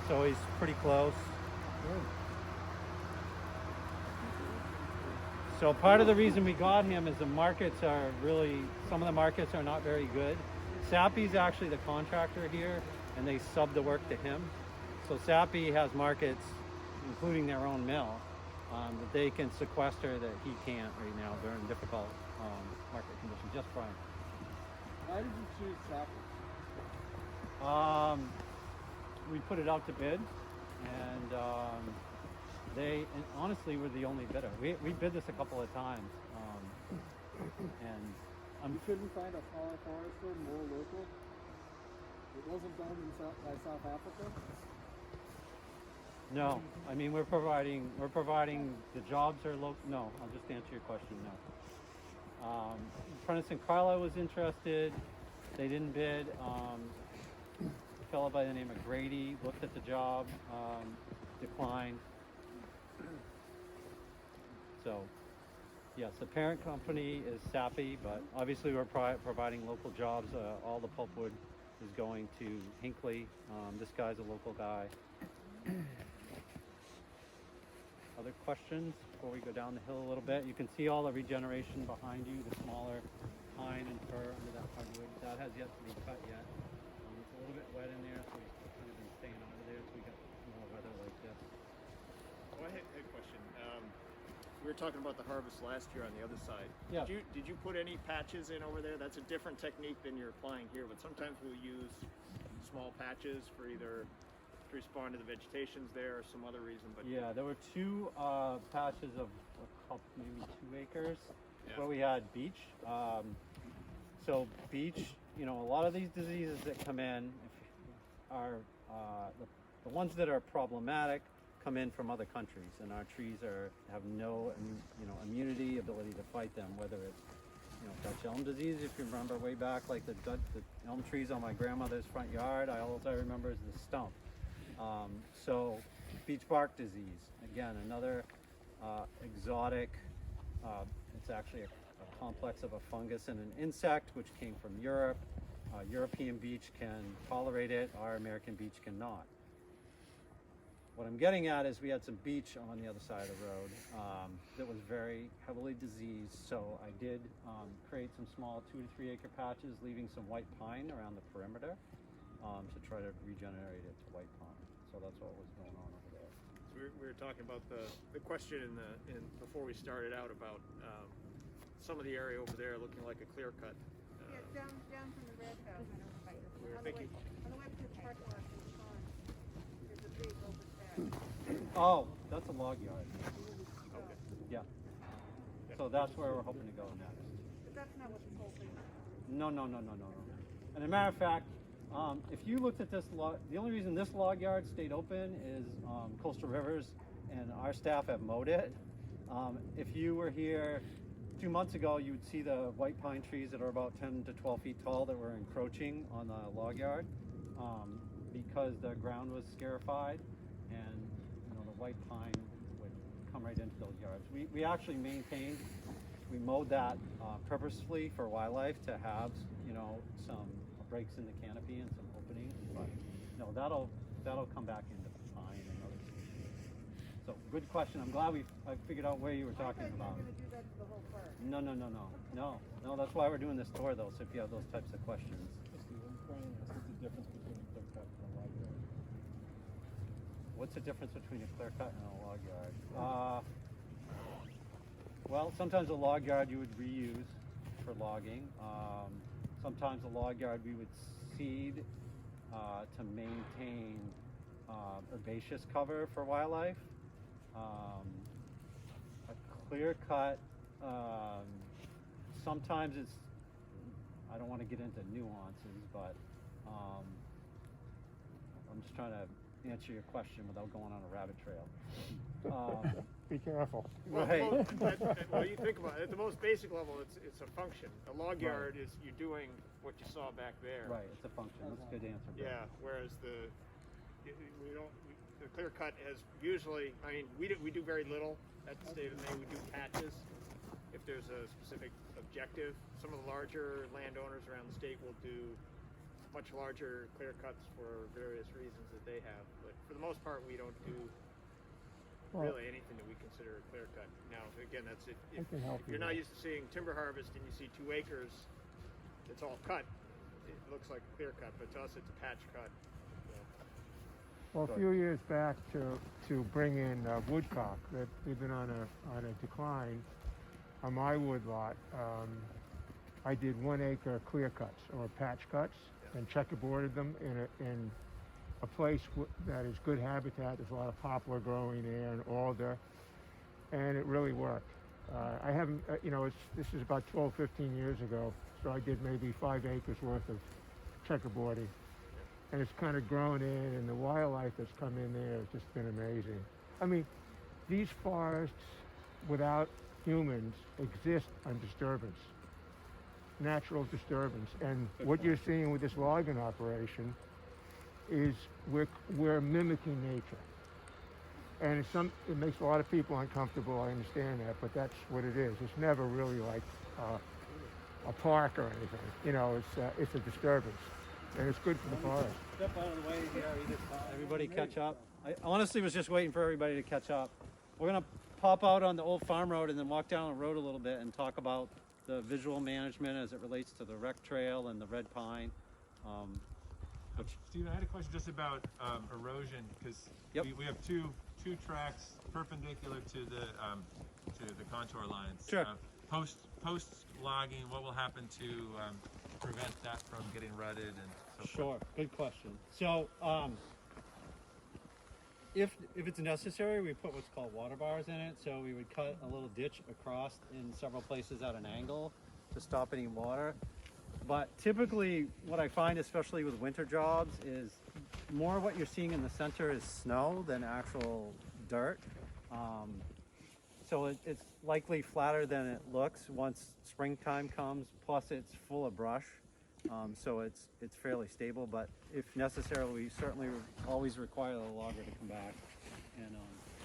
so he's pretty close. So part of the reason we got him is the markets are really, some of the markets are not very good. Sappy's actually the contractor here, and they sub the work to him. So Sappy has markets, including their own mill, that they can sequester that he can't right now during difficult market conditions. Just Brian. Why did you choose Sappy? We put it out to bid, and honestly were the only bidder. We bid this a couple of times, and You couldn't find a smaller forester, more local? It wasn't done by South Africa? no, I mean we're providing the jobs are local. No, I'll just answer your question. No. Prentice and Carla was interested. They didn't bid. A fellow by the name of Grady looked at the job, declined. So, yes, the parent company is Sappy, but obviously we're providing local jobs. All the pulpwood is going to Hinckley. This guy's a local guy. Other questions before we go down the hill a little bit? You can see all the regeneration behind you, the smaller pine and fir under that hardwood. That has yet to be cut yet. It's a little bit wet in there, so we've kind of been staying out of there until we get more weather like this. Well, I had a question. We were talking about the harvest last year on the other side. Yeah. Did you put any patches in over there? That's a different technique than you're applying here, but sometimes we'll use small patches for either to respond to the vegetations there or some other reason. But Yeah, there were 2 patches of a couple, maybe 2 acres Yeah. where we had beech. So beech, you know, a lot of these diseases that come in are the ones that are problematic come in from other countries, and our trees have no immunity ability to fight them. Whether it's Dutch elm disease, if you remember way back, like the elm trees on my grandmother's front yard, all I remember is the stump. So beech bark disease, again, another exotic. It's actually a complex of a fungus and an insect which came from Europe. European beech can tolerate it, our American beech cannot. What I'm getting at is we had some beech on the other side of the road that was very heavily diseased, so I did create some small 2 to 3 acre patches, leaving some white pine around the perimeter to try to regenerate it to white pine. So that's what was going on over there. So we were talking about the question before we started out about some of the area over there looking like a clear cut. Yeah, down from the red house. We were thinking. On the way to the parking lot in the pond, there's a big open patch. Oh, that's a log yard. Okay. Yeah. So that's where we're hoping to go next. But that's not what this whole thing is. No. And as a matter of fact, If you looked at this log, the only reason this log yard stayed open is coastal rivers, and our staff have mowed it. If you were here 2 months ago, you would see the white pine trees that are about 10 to 12 feet tall that were encroaching on the log yard because the ground was scarified, and the white pine would come right into those yards. We actually maintained, we mowed that purposefully for wildlife to have some breaks in the canopy and some openings, but no, that'll come back into pine and other species. So good question. I'm glad I figured out where you were talking about. You're gonna do that to the whole park. No. That's why we're doing this tour, though. So if you have those types of questions. What's the difference between a clear cut and a log yard? Well, sometimes a log yard you would reuse for logging. Sometimes a log yard we would seed to maintain herbaceous cover for wildlife. A clear cut, sometimes it's, I don't want to get into nuances, but I'm just trying to answer your question without going on a rabbit trail. Be careful. Right. Well, you think about it, at the most basic level, it's a function. A log yard is you're doing what you saw back there. Right, it's a function. That's a good answer. Bill. Yeah, whereas the clear cut has usually, we do very little at the state of Maine. We do patches if there's a specific objective. Some of the larger landowners around the state will do much larger clear cuts for various reasons that they have. But for the most part, we don't do really anything that we consider a clear cut. Now, again, that's it. If you're not used to seeing timber harvest and you see 2 acres, it's all cut. It looks like a clear cut, but to us, it's a patch cut. Well, a few years back to bring in woodcock, that they've been on a decline on my woodlot. I did 1 acre clear cuts or patch cuts and checkerboarded them in a place that is good habitat. There's a lot of poplar growing there and alder, and it really worked. I haven't, this is about 12, 15 years ago, so I did maybe 5 acres worth of checkerboarding. And it's kind of grown in, and the wildlife that's come in there has just been amazing. I mean, these forests without humans exist on disturbance, natural disturbance. And what you're seeing with this logging operation is we're mimicking nature. And it makes a lot of people uncomfortable, I understand that, but that's what it is. It's never really like a park or anything. It's a disturbance. And it's good for the forest. Step out of the way here. Everybody catch up. I honestly was just waiting for everybody to catch up. We're going to pop out on the old farm road and then walk down the road a little bit and talk about the visual management as it relates to the rec trail and the red pine. Stephen, I had a question just about erosion, because we have two tracks perpendicular to the contour lines. Sure. Post logging, what will happen to prevent that from getting rutted and so Sure, forth? good question. So, if it's necessary, we put what's called water bars in it. So we would cut a little ditch across in several places at an angle to stop any water. But typically, what I find, especially with winter jobs, is more what you're seeing in the center is snow than actual dirt. So it's likely flatter than it looks once springtime comes. Plus, it's full of brush, so it's fairly stable. But if necessary, we certainly always require the logger to come back and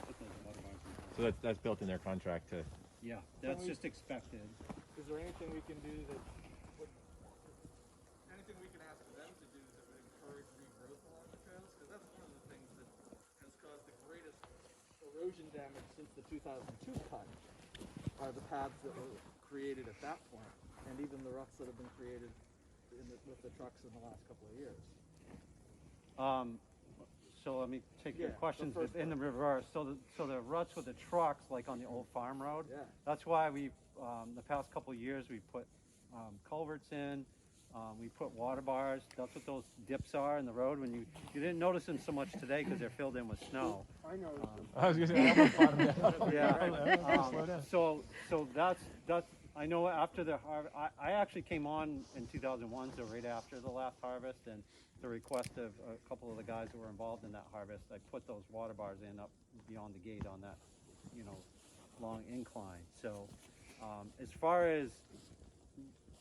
put those water bars in. So that's built in their contract to. Yeah, that's just expected. Is there anything we can do that Anything we can ask them to do that would encourage regrowth along the trails? Because that's one of the things that has caused the greatest erosion damage since the 2002 cut are the paths that were created at that point, and even the ruts that have been created with the trucks in the last couple of years. So let me take your Yeah, questions the first in the reverse. So the ruts with the trucks, like on the old farm road, Yeah. that's why we, the past couple of years, we put culverts in, we put water bars. That's what those dips are in the road. When you didn't notice them so much today because they're filled in with snow. I know. I was going to say, I almost thought of that. Yeah. So that's I know after the harvest, I actually came on in 2001, so right after the last harvest, and the request of a couple of the guys that were involved in that harvest, I put those water bars in up beyond the gate on that, long incline. So as far as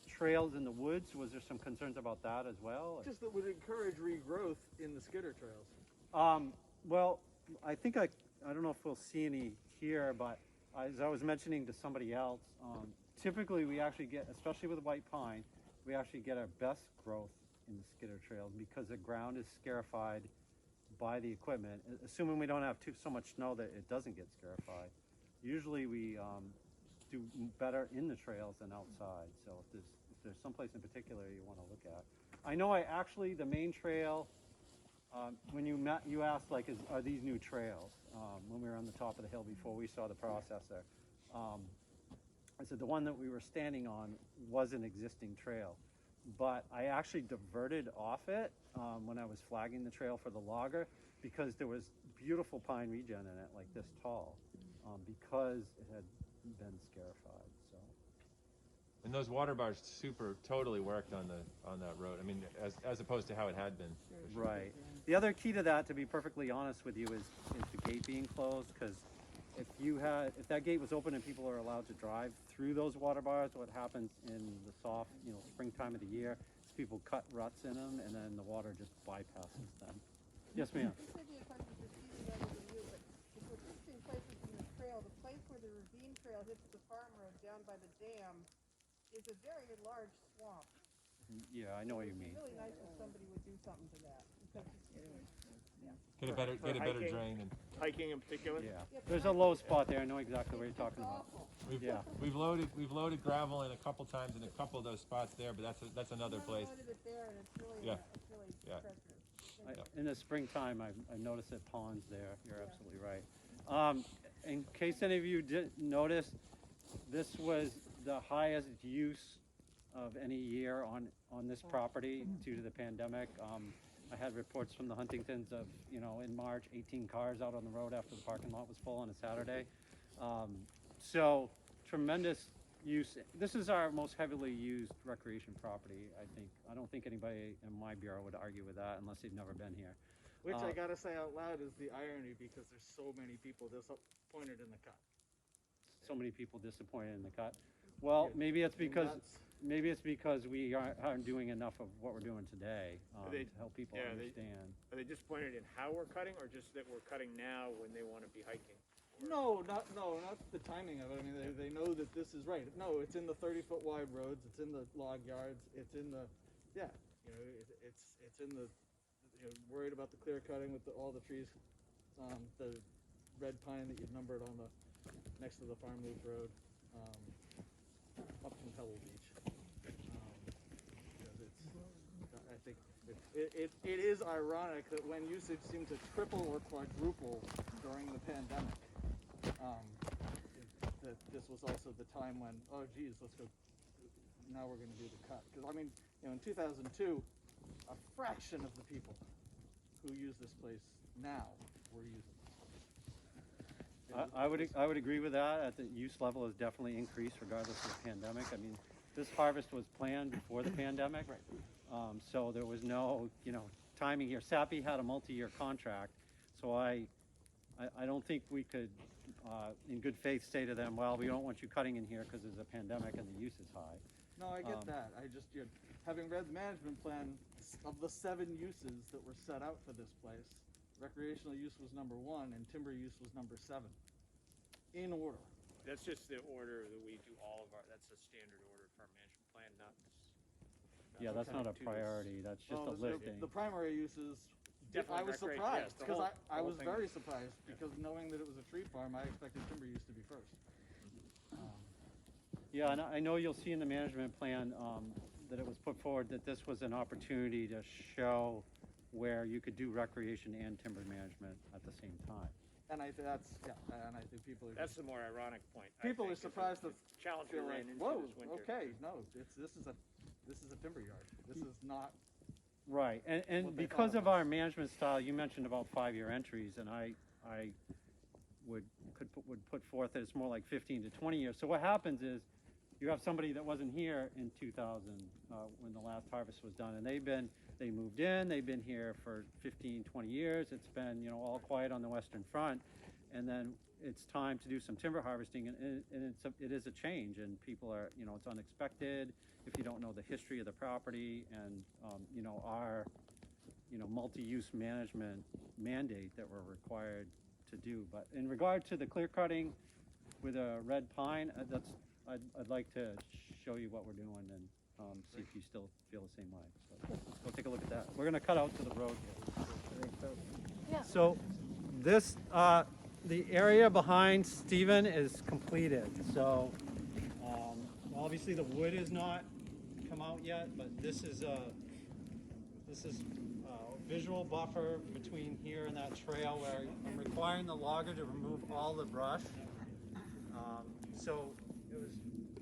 trails in the woods, was there some concerns about that as well? Just that would encourage regrowth in the skidder trails. Well, I think I don't know if we'll see any here, but as I was mentioning to somebody else, typically we actually get, especially with white pine, we actually get our best growth in the skidder trails because the ground is scarified by the equipment, assuming we don't have so much snow that it doesn't get scarified. Usually we do better in the trails than outside. So if there's someplace in particular you want to look at. I know the main trail, when you asked, like, are these new trails? When we were on the top of the hill before we saw the processor, I said the one that we were standing on was an existing trail, but I actually diverted off it when I was flagging the trail for the logger because there was beautiful pine regen in it, like this tall, because it had been scarified. So. And those water bars totally worked on that road. I mean, as opposed to how it had been. Right. The other key to that, to be perfectly honest with you, is the gate being closed. Because if that gate was open and people are allowed to drive through those water bars, what happens in the soft, springtime of the year is people cut ruts in them, and then the water just bypasses them. Yes, ma'am. This may be a question for Stephen rather than you, but if we're fixing places in the trail, the place where the Ravine Trail hits the farm road down by the dam is a very large swamp. Yeah, I know what you mean. It's really nice if somebody would do something to that. Because Get a better drain. And Hiking in particular? Yeah. There's a low spot there. I know exactly what you're talking about. we've loaded gravel in a couple times in a couple of those spots there, but that's another place. loaded it there and it's really, Yeah. treacherous. In the springtime, I noticed it ponds there. You're absolutely right. In case any of you didn't notice, this was the highest use of any year on this property due to the pandemic. I had reports from the Huntingtons of, in March, 18 cars out on the road after the parking lot was full on a Saturday. So tremendous use. This is our most heavily used recreation property, I think. I don't think anybody in my bureau would argue with that unless they've never been here. Which I gotta say out loud is the irony because there's so many people disappointed in the cut. So many people disappointed in the cut. Well, maybe it's because we aren't doing enough of what we're doing today to help people understand. Are they disappointed in how we're cutting, or just that we're cutting now when they want to be hiking? No, not the timing of it. I mean, they know that this is right. No, it's in the 30-foot wide roads. It's in the log yards. It's in the, it's in the, worried about the clear cutting with all the trees, the red pine that you've numbered on the next to the Farm Loop Road, up from Pebble Beach. I think it is ironic that when usage seemed to triple or quadruple during the pandemic, that this was also the time when, oh geez, let's go, now we're going to do the cut. Because I mean, in 2002, a fraction of the people who use this place now were using this. I would agree with that. The use level has definitely increased regardless of the pandemic. I mean, this harvest was planned before the pandemic, so there was no timing here. Sappi had a multi-year contract, so I don't think we could, in good faith, say to them, well, we don't want you cutting in here because there's a pandemic and the use is high. No, I get that. I just, having read the management plan, of the 7 uses that were set out for this place, recreational use was number 1 and timber use was number 7, in order. That's just the order that we do all of our, that's a standard order for our management plan, not Yeah, that's not a priority. That's just a listing. The primary uses, I was surprised, because I was very surprised, because knowing that it was a tree farm, I expected timber use to be first. Yeah, and I know you'll see in the management plan that it was put forward that this was an opportunity to show where you could do recreation and timber management at the same time. And I think and I think people are. That's the more ironic point. People are surprised that challenge we ran into whoa, this winter. okay, no, this is a timber yard. This is not. Right, and because of our management style, you mentioned about 5-year entries, and I would put forth that it's more like 15 to 20 years. So what happens is, you have somebody that wasn't here in 2000 when the last harvest was done, and they moved in, they've been here for 15, 20 years. It's been, all quiet on the Western Front, and then it's time to do some timber harvesting, and it is a change, and people are, it's unexpected if you don't know the history of the property and, our, multi-use management mandate that we're required to do. But in regard to the clear cutting with a red pine, I'd like to show you what we're doing and see if you still feel the same way. So let's go take a look at that. We're going to cut out to the road here. Yeah. So this, the area behind Stephen is completed. So obviously the wood has not come out yet, but this is a visual buffer between here and that trail where I'm requiring the logger to remove all the brush. So it was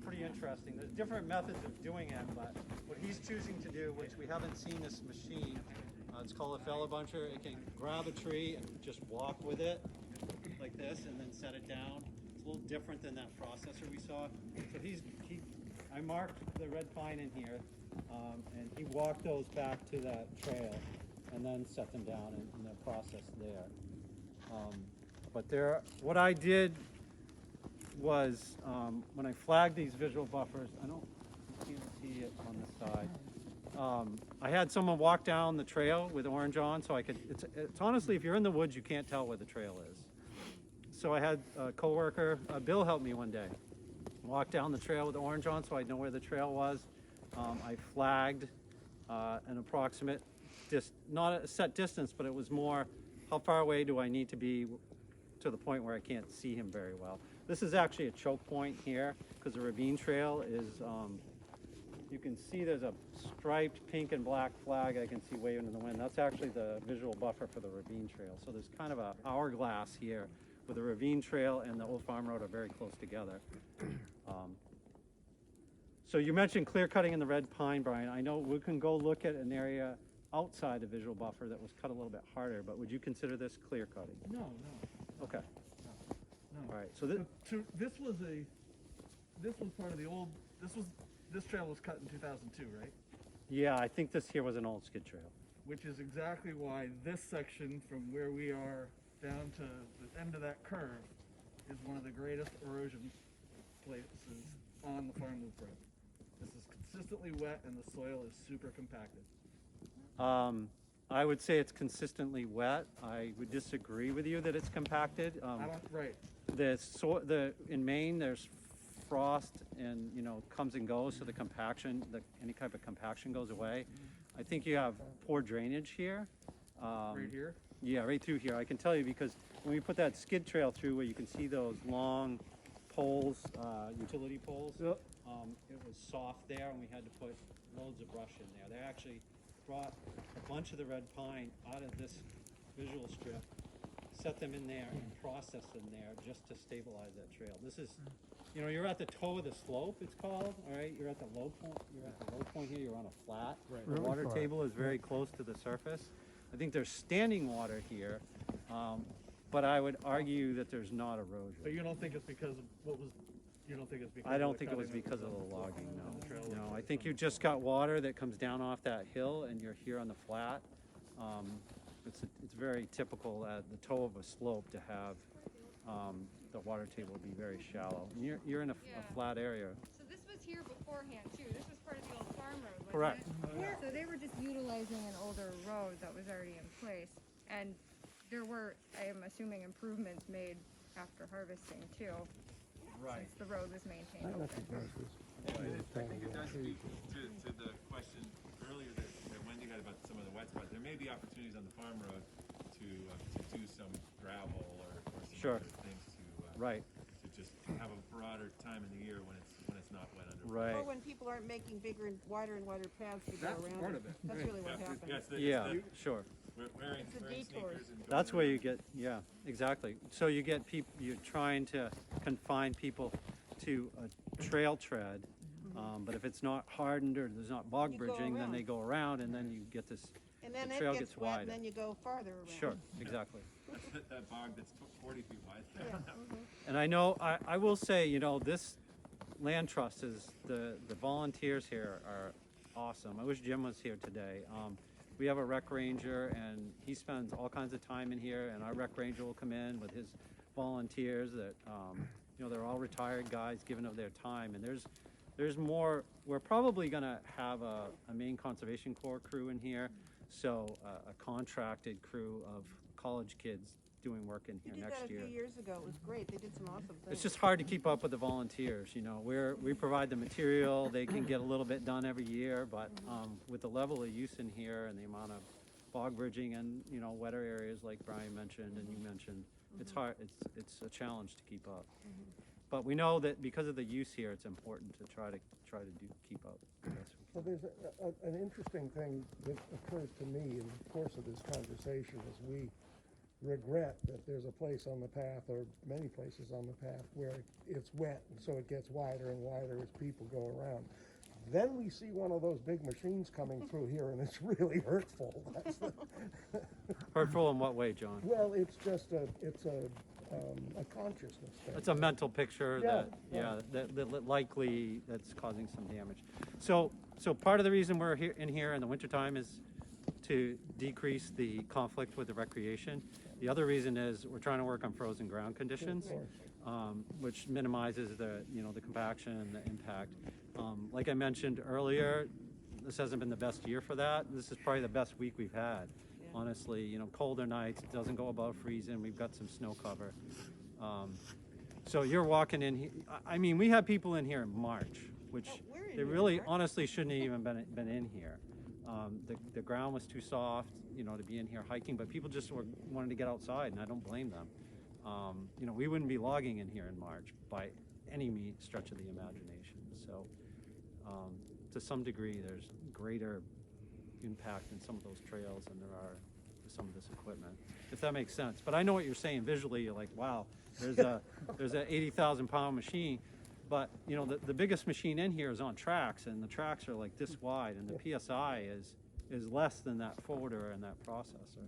pretty interesting. There's different methods of doing it, but what he's choosing to do, which we haven't seen this machine, it's called a fellow buncher. It can grab a tree and just walk with it like this and then set it down. It's a little different than that processor we saw. So I marked the red pine in here, and he walked those back to that trail and then set them down in the process there. What I did was, when I flagged these visual buffers, you can't see it on the side. I had someone walk down the trail with orange on, so it's honestly, if you're in the woods, you can't tell where the trail is. So I had a coworker, Bill, help me one day. Walk down the trail with orange on so I'd know where the trail was. I flagged an approximate, not a set distance, but it was more, how far away do I need to be to the point where I can't see him very well. This is actually a choke point here, because the Ravine Trail is, you can see there's a striped pink and black flag I can see waving in the wind. That's actually the visual buffer for the Ravine Trail. So there's kind of a hourglass here where the Ravine Trail and the Old Farm Road are very close together. So you mentioned clear cutting in the red pine, Brian. I know we can go look at an area outside the visual buffer that was cut a little bit harder, but would you consider this clear cutting? No. Okay. No. All right. So this, this was part of the old. This trail was cut in 2002, right? yeah, I think this here was an old skid trail. Which is exactly why this section from where we are down to the end of that curve is one of the greatest erosion places on the Farm Loop Road. This is consistently wet and the soil is super compacted. I would say it's consistently wet. I would disagree with you that it's compacted. Right. In Maine, there's frost and comes and goes, so the compaction, any type of compaction goes away. I think you have poor drainage here. Right here? Yeah, right through here. I can tell you because when we put that skid trail through where you can see those long poles, utility poles, it was soft there and we had to put loads of brush in there. They actually brought a bunch of the red pine out of this visual strip, set them in there and processed them there just to stabilize that trail. This is, you're at the toe of the slope, it's called, all right? You're at the low point. You're at the low point here. You're on a flat. Right. The Really water flat. table is very close to the surface. I think there's standing water here, but I would argue that there's not erosion. But you don't think it's because of what was? You don't think it's because? I of don't the think it was cutting of because of the logging, the trail? no. I think you just got water that comes down off that hill and you're here on the flat. It's very typical at the toe of a slope to have the water table be very shallow. And you're in a flat area. So this was here beforehand too. This was part of the old farm road, wasn't Correct. it? So they were just utilizing an older road that was already in place, and there were, I am assuming, improvements made after harvesting too. Right. Since the road was maintained. I think it does speak to the question earlier that Wendy had about some of the wet spots. There may be opportunities on the farm road to do some gravel or some Sure. other things to just have a broader time in the year when it's not wet under. Right. Or when people aren't making bigger and wider paths to go That's around. part of it. That's really what happens. Yes, Yeah, sure. wearing It's the sneakers detours. and going That's where around. you get, yeah, exactly. So you get people, you're trying to confine people to a trail tread, but if it's not hardened or there's not bog You go bridging, then around. they go around and then you get this, And then the it trail gets gets wet wider. and then you go farther around. Sure, exactly. That bog that's 40 feet wide. Yeah. And I know, I will say, land trust is the volunteers here are awesome. I wish Jim was here today. We have a rec ranger, and he spends all kinds of time in here, and our rec ranger will come in with his volunteers that, you know, they're all retired guys giving of their time, and there's more. We're probably gonna have a Maine Conservation Corps crew in here, so a contracted crew of college kids doing work in You here did next that a year. few years ago. It was great. They did some awesome things. It's just hard to keep up with the volunteers, you know. We provide the material, they can get a little bit done every year, but with the level of use in here and the amount of bog bridging and, you know, wetter areas like Brian mentioned and you mentioned, it's hard, it's a challenge to keep up. But we know that because of the use here, it's important to try to keep up the best we Well, there's an interesting thing that occurs to me in the course of this conversation as we regret that there's a place on the path, or many places on the path, where it's wet, and so it gets wider and wider as people go around. Then we see one of those big machines coming through here, and it's really hurtful. That's the Hurtful in what way, John? well, it's just a consciousness thing. It's a mental picture that likely that's causing some damage. So part of the reason we're here in the wintertime is to decrease the conflict with the recreation. The other reason is we're trying to work on frozen ground conditions, which minimizes the compaction and the impact. Like I mentioned earlier, this hasn't been the best year for that. This is probably the best week we've had. Honestly, you know, colder nights, it doesn't go above freezing. We've got some snow cover. So you're walking in here. I mean, we had people in here in March, which they really honestly shouldn't have even been in here. The ground was too soft, you know, to be in here hiking, but people just wanted to get outside, and I don't blame them. You know, we wouldn't be logging in here in March by any stretch of the imagination. So to some degree, there's greater impact in some of those trails than there are with some of this equipment, if that makes sense. But I know what you're saying visually. You're like, wow, there's a 80,000 pound machine. But you know, the biggest machine in here is on tracks, and the tracks are like this wide, and the PSI is less than that folder and that processor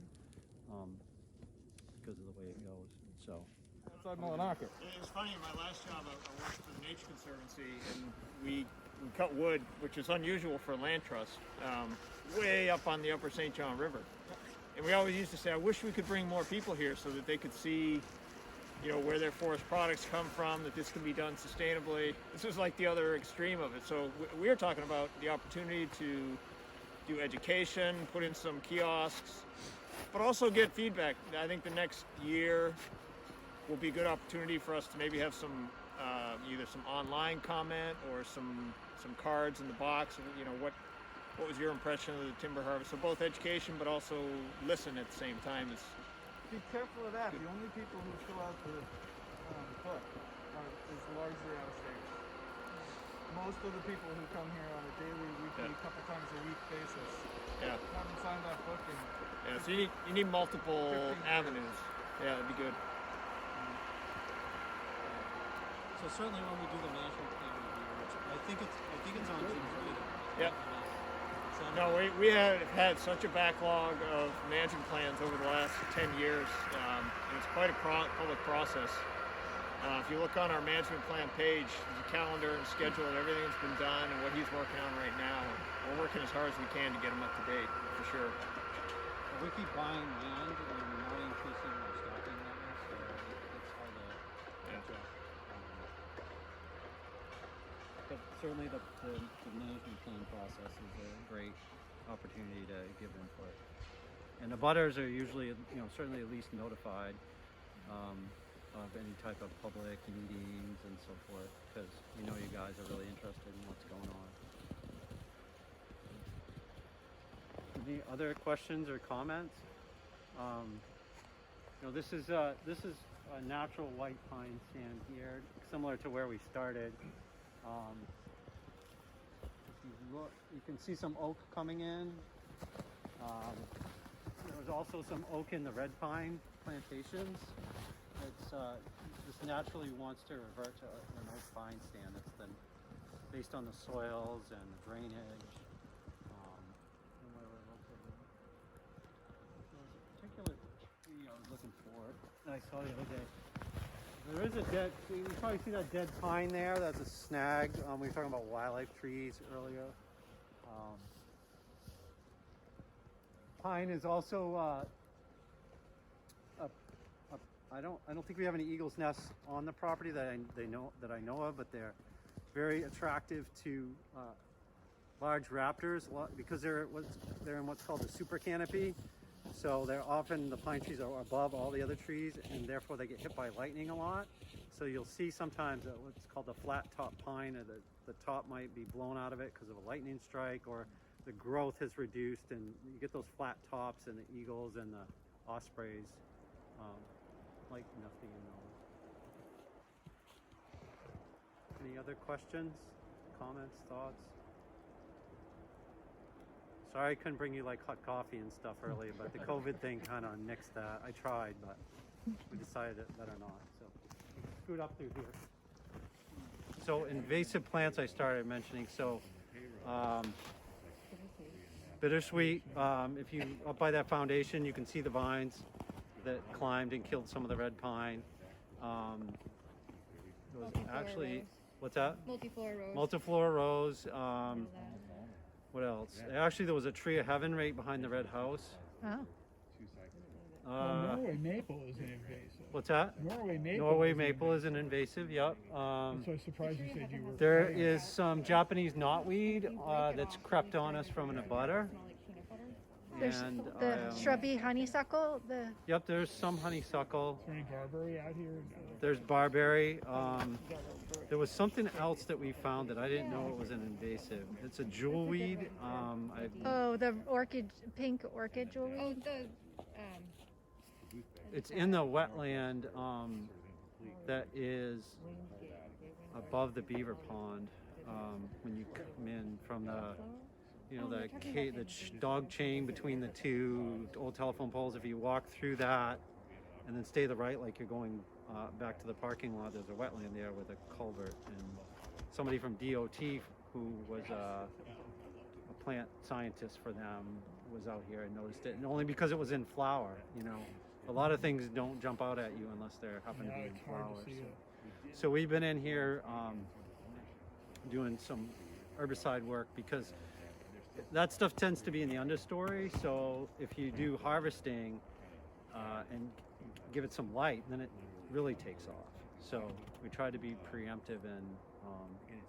because of the way it goes. So Outside Millinocket. It was funny, in my last job, I worked for the Nature Conservancy, and we cut wood, which is unusual for land trust, way up on the upper St. John River. And we always used to say, I wish we could bring more people here so that they could see, you know, where their forest products come from, that this can be done sustainably. This was like the other extreme of it. So we were talking about the opportunity to do education, put in some kiosks, but also get feedback. I think the next year will be a good opportunity for us to maybe have some, either some online comment or some cards in the box. You know, what was your impression of the timber harvest? So both education, but also listen at the same time is. Be careful of that. The only people who fill out the book is largely out of state. Most of the people who come here on a daily, weekly, couple times a week basis haven't signed that book in. Yeah, so you need multiple avenues. Yeah, that'd be good. So certainly when we do the management plan review, which I think it's on Jim's radar. Yeah. No, we have had such a backlog of management plans over the last 10 years. And it's quite a public process. If you look on our management plan page, there's a calendar and schedule of everything that's been done and what he's working on right now. And we're working as hard as we can to get him up to date, for sure. We keep buying land and we're not increasing our stocking levels, so it's hard to catch up. But certainly the management plan process is a great opportunity to give input. And the butters are usually, you know, certainly at least notified of any type of public meetings and so forth, because we know you guys are really interested in what's going on. Any other questions or comments? You know, this is a natural white pine stand here, similar to where we started. If you look, you can see some oak coming in. There's also some oak in the red pine plantations. It's just naturally wants to revert to an oak pine stand. It's been based on the soils and the drainage. And where we're located. There's a particular tree I was looking for that I saw the other day. There is a dead, you can probably see that dead pine there. That's a snag. We were talking about wildlife trees earlier. Pine is also I don't think we have any eagle's nests on the property that I know of, but they're very attractive to large raptors because they're in what's called the super canopy. So they're often, the pine trees are above all the other trees, and therefore they get hit by lightning a lot. So you'll see sometimes what's called a flat top pine, or the top might be blown out of it because of a lightning strike, or the growth has reduced, and you get those flat tops, and the eagles and the ospreys like nesting in those. Any other questions, comments, thoughts? Sorry I couldn't bring you like hot coffee and stuff earlier, but the COVID thing kind of nixed that. I tried, but we decided it better not. So scoot up through here. So invasive plants I started mentioning. So bittersweet, if you, up by that foundation, you can see the vines that climbed and killed some of the red pine. Actually, what's that? Multiflora rose. Multiflora rose. What else? Actually, there was a tree of heaven right behind the red house. Oh. Norway maple is an invasive. What's that? Norway maple is an invasive. Yep. So I was surprised you said you were. There is some Japanese knotweed that's crept on us from an abutter. There's And the shrubby honeysuckle. yep, there's some honeysuckle. Is there any barberry out here? There's barberry. There was something else that we found that I didn't know it was an invasive. It's a jewelweed. Oh, the orchid, pink orchid jewelweed. It's in the wetland that is above the beaver pond. When you come in from the dog chain between the two old telephone poles, if you walk through that and then stay to the right like you're going back to the parking lot, there's a wetland there with a culvert, and somebody from DOT who was a plant scientist for them was out here and noticed it, and only because it was in flower. A lot of things don't jump out at you unless they happen to be in flower. So we've been in here doing some herbicide work because that stuff tends to be in the understory. So if you do harvesting and give it some light, then it really takes off. So we try to be preemptive and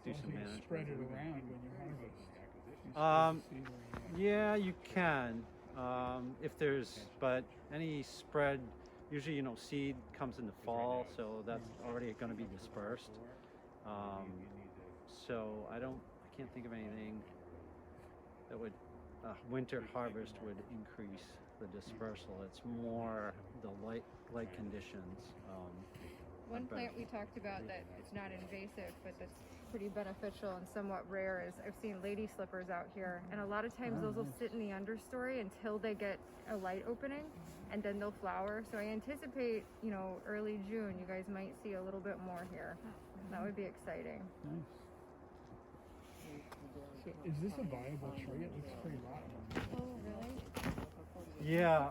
do some management. Spread it around when you harvest. Yeah, you can. But any spread, usually seed comes in the fall, so that's already going to be dispersed. So I can't think of anything that would winter harvest would increase the dispersal. It's more the light conditions. One plant we talked about that it's not invasive, but that's pretty beneficial and somewhat rare is I've seen lady slippers out here, and a lot of times those will sit in the understory until they get a light opening, and then they'll flower. So I anticipate, early June, you guys might see a little bit more here. That would be exciting. Nice. So is this a viable tree? It looks pretty rotten. Oh, really? Yeah,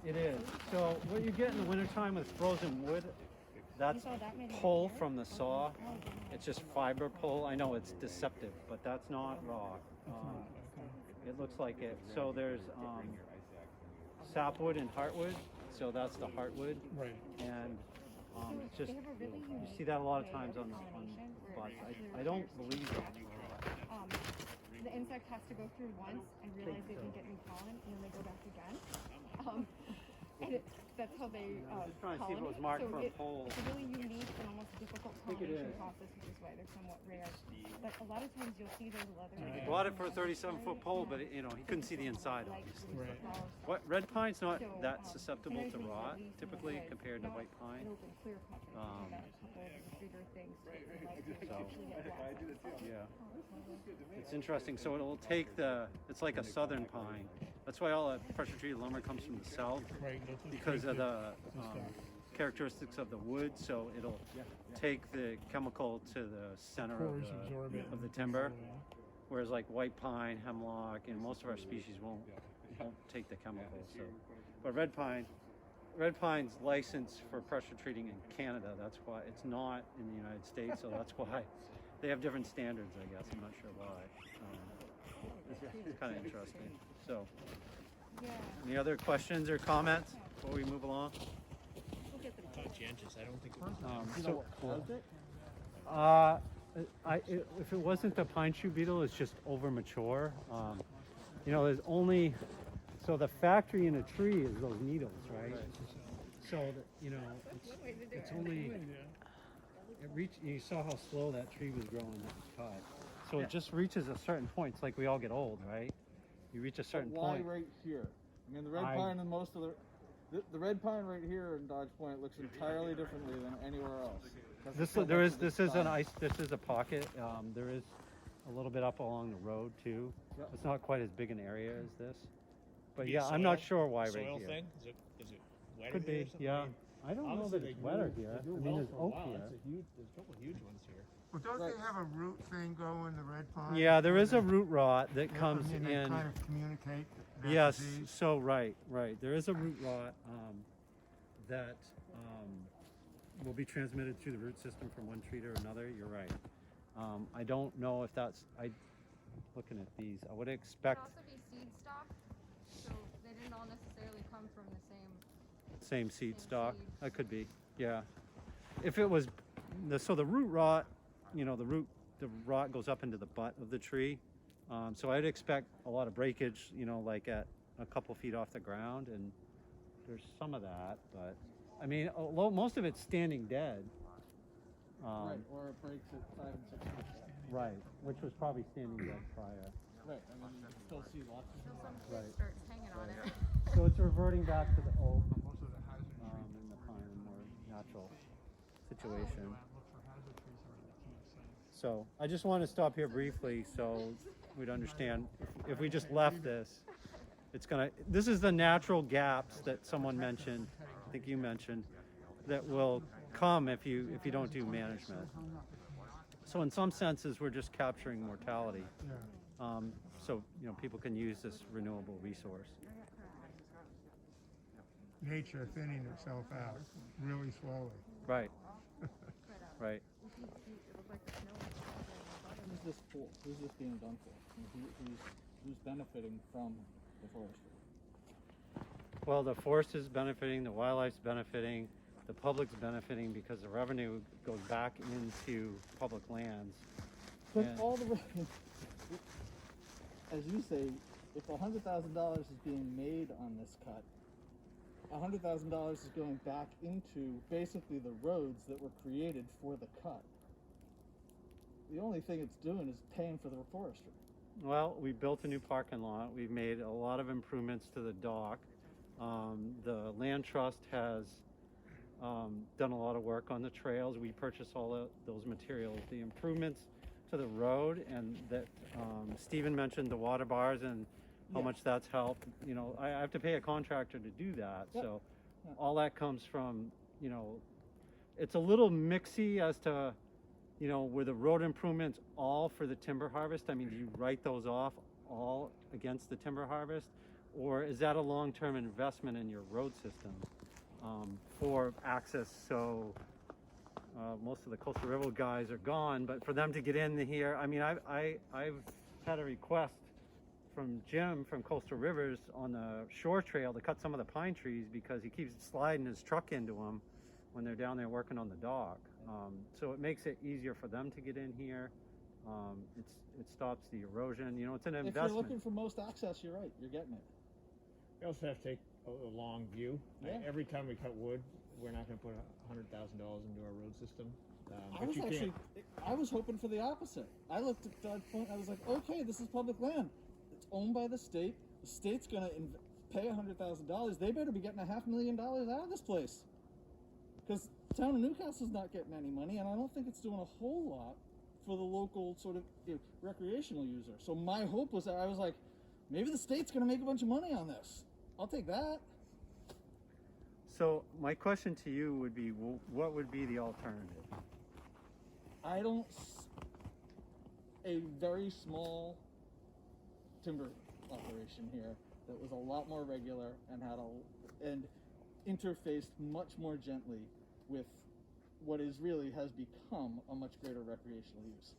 it is. So what you get in the wintertime with frozen wood, that's pull from the saw. It's just fiber pull. I know it's deceptive, but that's not rock. It looks like it. So there's sapwood and heartwood. So that's the heartwood. Right. And it's just, you see that a lot of times on butts. I don't believe it. The insect has to go through once and realize they didn't get any pollen, and then they go back again. And that's how they I'm just trying to see if it was pollinate. marked So for a poll. it's a really unique and almost difficult think it pollination is. process, which is why they're somewhat rare. But a lot of times you'll see those leather. He bought it for a 37-foot pole, but he couldn't see the inside, obviously. Right. What red pine's not that susceptible to rot, typically, compared to white pine. It'll open clear cut. Um, Got a couple of bigger things to So, actually get wet. yeah. It's interesting. So it'll take it's like a southern pine. That's why all that pressure treated lumber comes from the south, Right. because of the characteristics of the wood. So it'll take the chemical to the center Pores absorb it. of the timber, whereas like white pine, hemlock, and most of our species won't take the chemical. So, but red pine, red pine's licensed for pressure treating in Canada. That's why it's not in the United States. So that's why they have different standards, I guess. I'm not sure why. It's kind of interesting. So, any other questions or comments before we move along? Conscientious, I don't think If it wasn't the pine shoe beetle, it's just over mature. You know, there's only so the factory in a tree is those needles, right? So that, you know, it's only it reached. You saw how slow that tree was growing that was cut. So it just reaches a certain point. It's like we all get old, right? You reach a certain Why point. right here? I mean, the red pine and most of the red pine right here in Dodge Point looks entirely differently than anywhere else. This is a pocket. There is a little bit up along the road too. Yep. It's not quite as big an area as this, but Be yeah, a I'm not soil- sure why right soil here. thing? Is it wetter Could here or be, something? yeah. I don't know that it's wetter here. I mean, there's oak here. There's a couple of huge ones here. Well, don't they have a root thing going, the red pine? Yeah, there is a root rot that comes and they in. kind of communicate that Yes, disease. so right. There is a root rot that will be transmitted through the root system from one tree to another. You're right. I don't know if that's. Looking at these, I would It expect could also be seed stock, so they didn't all necessarily come from the same. same seed Same stock. seed. That could be. Yeah. If it was, the root rot, you know, the rot goes up into the butt of the tree. So I'd expect a lot of breakage, you know, like at a couple feet off the ground, and there's some of that, but I mean, most of it's standing dead. Right, or it breaks at 5 and 6 feet. Right, which was probably standing dead prior. Right, I mean, you can still see lots of Still some Right. shit starts hanging on it. So it's reverting back to the oak and the pine, more natural situation. So I just want to stop here briefly so we'd understand if we just left this, this is the natural gaps that someone mentioned, I think you mentioned, that will come if you don't do management. So in some senses, we're just capturing mortality. So, you know, people can use this renewable resource. Nature thinning itself out really slowly. Right. Right. Who's this for? Who's this being done for? Who's benefiting from the forestry? Well, the forest is benefiting, the wildlife's benefiting, the public's benefiting because the revenue goes back into public lands. But And- all the as you say, if $100,000 is being made on this cut, $100,000 is going back into basically the roads that were created for the cut. The only thing it's doing is paying for the forestry. Well, we built a new parking lot. We've made a lot of improvements to the dock. The land trust has done a lot of work on the trails. We purchased all those materials. The improvements to the road, and that Stephen mentioned the water bars and how much that's helped. You know, I have to pay a contractor to do that. Yep. So Yep. all that comes from, you know, it's a little mixy as to, you know, were the road improvements all for the timber harvest? I mean, do you write those off all against the timber harvest? Or is that a long-term investment in your road system for access? So most of the Coastal River guys are gone, but for them to get in here, I mean, I've had a request from Jim from Coastal Rivers on the shore trail to cut some of the pine trees because he keeps sliding his truck into them when they're down there working on the dock. So it makes it easier for them to get in here. It stops the erosion. You know, it's an If investment. you're looking for most access, you're right. You're getting it. We also have to take a long view. Yeah. Every time we cut wood, we're not going to put $100,000 into our road system. I was hoping for the opposite. I looked at Dodge Point. I was like, okay, this is public land. It's owned by the state. The state's going to pay $100,000. They better be getting $500,000 out of this place. Because the town of Newcastle's not getting any money, and I don't think it's doing a whole lot for the local sort of recreational user. So my hope was that I was like, maybe the state's going to make a bunch of money on this. I'll take that. So my question to you would be, what would be the alternative? A very small timber operation here that was a lot more regular and had interfaced much more gently with what is really has become a much greater recreational use.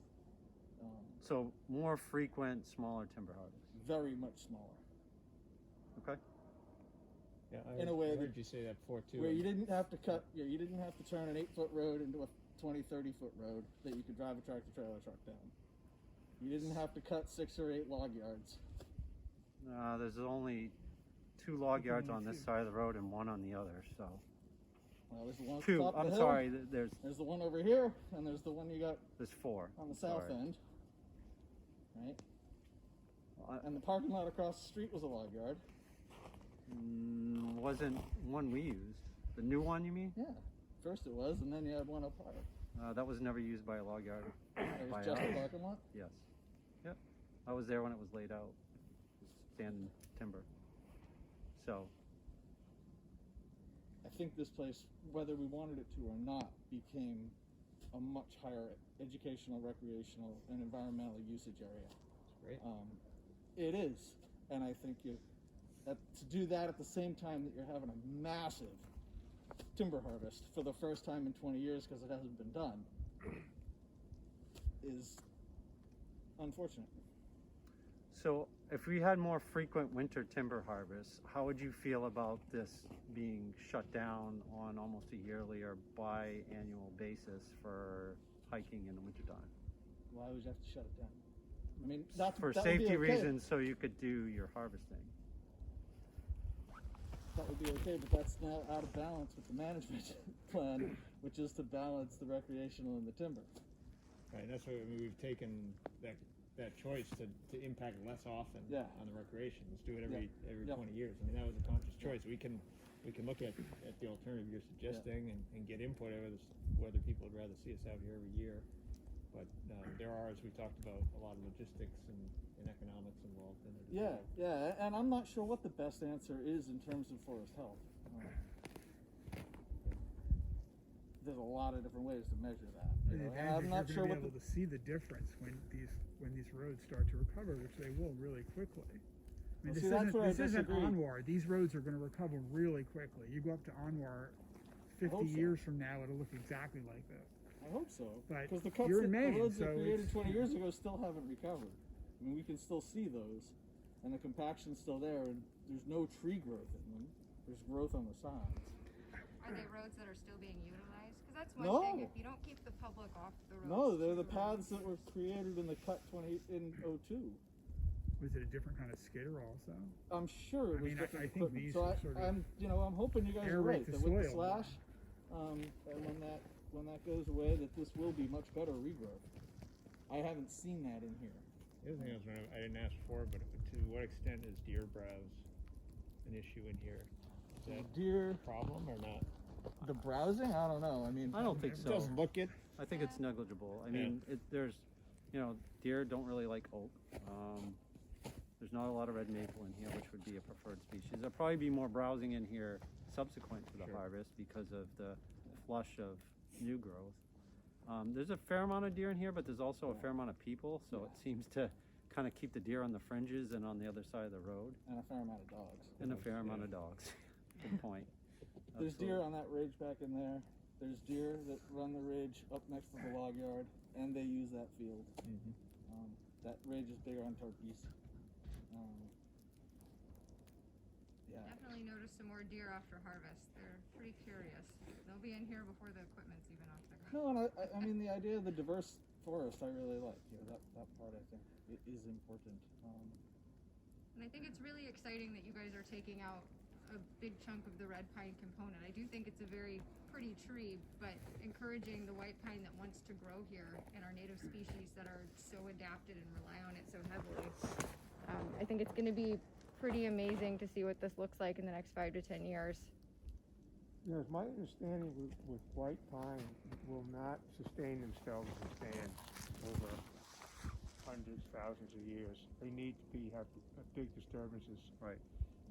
So more frequent, smaller timber harvest. Very much smaller. Okay. Yeah, In a way I that- heard you say that before too. Where you didn't have to cut, you didn't have to turn an 8-foot road into a 20, 30-foot road that you could drive a tractor trailer truck down. You didn't have to cut 6 or 8 log yards. There's only 2 log yards on this side of the road and 1 on the other, so. Well, there's the one at the 2, top of I'm the sorry, hill. there's There's the one over here, and there's the one you got 4. on the south Sorry. end. Right? Well, And the parking lot across the street was a log yard. Wasn't one we used. The new one, you mean? Yeah. First it was, and then you had one up higher. That was never used by a log yard. It By was just us. a parking lot? Yes. Yep. I was there when it was laid out. Standing timber. So, I think this place, whether we wanted it to or not, became a much higher educational, recreational, and environmental usage area. Great. It is, and I think to do that at the same time that you're having a massive timber harvest for the first time in 20 years because it hasn't been done is unfortunate. so if we had more frequent winter timber harvests, how would you feel about this being shut down on almost a yearly or biannual basis for hiking in the wintertime? Why would you have to shut it down? I mean, that For would be safety okay. reasons, so you could do your harvesting. That would be okay, but that's now out of balance with the management plan, which is to balance the recreational and the timber. Right, that's why we've taken that choice to impact less often on the recreation. Let's do it every 20 years. I mean, that was a conscious choice. We can look at the alternative you're suggesting and get input over this, whether people would rather see us out here every year. But there are, as we talked about, a lot of logistics and economics involved in it. Yeah, and I'm not sure what the best answer is in terms of forest health. There's a lot of different ways to measure that. The And advantage I'm is not you're sure gonna what be able to see the difference when these roads start to recover, which they will really quickly. I Well, mean, see, that's where I this isn't disagree. Anwar. These roads are going to recover really quickly. You go up to Anwar 50 hope so. years from now, it'll look exactly like that. I hope so. But Because the cuts you're that in the Maine, roads so that created it's- 20 years ago still haven't recovered. I mean, we can still see those, and the compaction's still there, and there's no tree growth in them. There's growth on the sides. Are they roads that are still being utilized? Because that's one No. thing. If you don't keep the public off the roads. No, they're the paths that were created in the cut in 02. Was it a different kind of skidder also? I'm sure it was I mean, different I think equipment. these So are sort of I'm hoping you guys are aerate right the that with the soil. slash, and when that goes away, that this will be much better regrowth. I haven't seen that in here. The other thing I was wondering, I didn't ask before, but to what extent is deer browse an issue in here? Is that Deer, a problem or not? the browsing, I don't know. I mean, I don't think It so. doesn't look it. I think it's negligible. I mean, there's, deer don't really like oak. There's not a lot of red maple in here, which would be a preferred species. There'll probably be more browsing in here subsequent to the harvest because of the flush of new growth. There's a fair amount of deer in here, but there's also a fair amount of people, so it seems to kind of keep the deer on the fringes and on the other side of the road. and a fair amount of dogs. And a fair amount of dogs. Good point. There's deer Absolutely. on that ridge back in there. There's deer that run the ridge up next to the log yard, and they use that field. That ridge is bigger on turkeys. Yeah. Definitely notice some more deer after harvest. They're pretty curious. They'll be in here before the equipment's even off the ground. No, and I mean the idea of the diverse forest I really like. That part I think is important. And I think it's really exciting that you guys are taking out a big chunk of the red pine component. I do think it's a very pretty tree, but encouraging the white pine that wants to grow here and our native species that are so adapted and rely on it so heavily. I think it's going to be pretty amazing to see what this looks like in the next 5 to 10 years. You know, it's my understanding with white pine will not sustain themselves and stand over hundreds, thousands of years. They need to have big disturbances. Right.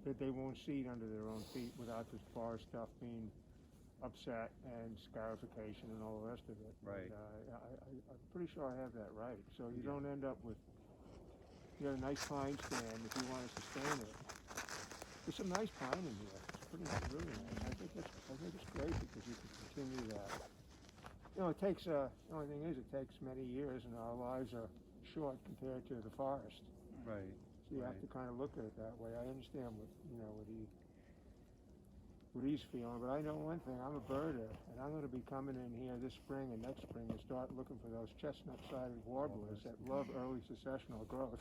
That they won't seed under their own feet without this forest stuff being upset and scarification and all the rest of it. Right. And, I'm pretty sure I have that right. So you don't end up with a nice pine stand if you want to sustain it. There's some nice pine in here. It's pretty really nice. I think it's great because you can continue that. You know, it takes, the only thing is it takes many years and our lives are short compared to the forest. Right. So you have to kind of look at it that way. I understand what he's feeling, but I know one thing, I'm a birder, and I'm going to be coming in here this spring and next spring and start looking for those chestnut-sided warblers that love early successional growth.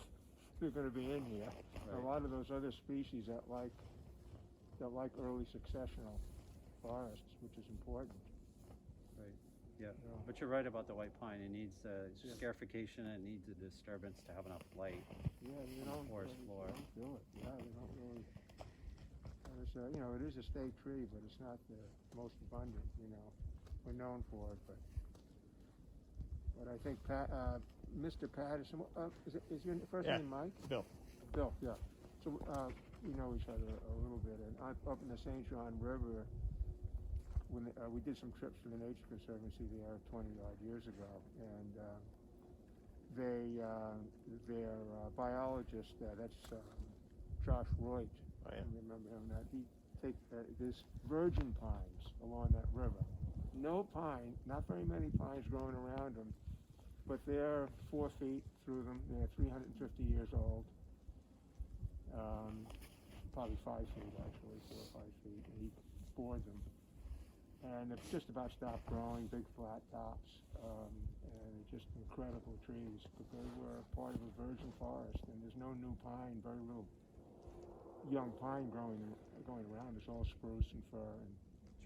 They're going to be in here. Right. A lot of those other species that like early successional forests, which is important. Right. Yeah. Yeah. But you're right about the white pine. It needs Yeah. scarification and it needs a disturbance to have enough light. Yeah, you on the don't forest really, floor. Don't do it. Yeah, you don't really. It's it is a state tree, but it's not the most abundant. We're known for it, but I think Mr. Patterson. Is your first name Mike? Bill. Bill. Yeah. So we know each other a little bit, and I'm up in the St. John River. When we did some trips for the Nature Conservancy there 20-odd years ago, and their biologist, that's Josh Royd. I remember him. That he take there's virgin pines along that river. No pine, not very many pines growing around them, but they're 4 feet through them. They're 350 years old. Probably 5 feet actually, 4 or 5 feet. And he bored them. And it's just about stopped growing, big flat tops, and just incredible trees. But they were part of a virgin forest, and there's no new pine, very little young pine going around. It's all spruce and fir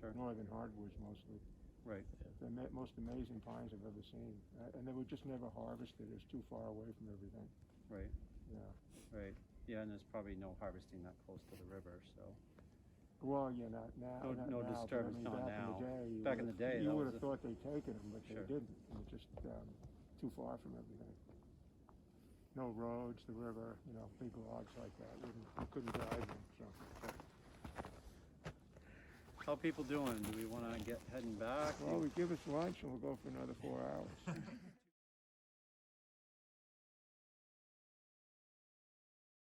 and northern hardwoods mostly. Right. The most amazing pines I've ever seen, and they were just never harvested. It's too far away from everything. Right. Yeah. Right. Yeah, and there's probably no harvesting that close to the river, so. Well, yeah, not now. No now, disturbance, but I mean, not now. back in the day, that you would was have thought they'd taken them, but Sure. they didn't. It was just too far from everything. No roads, the river, big logs like that. You couldn't drive them. So. How people doing? Do we want to get heading back? Well, we give us lunch and we'll go for another 4 hours.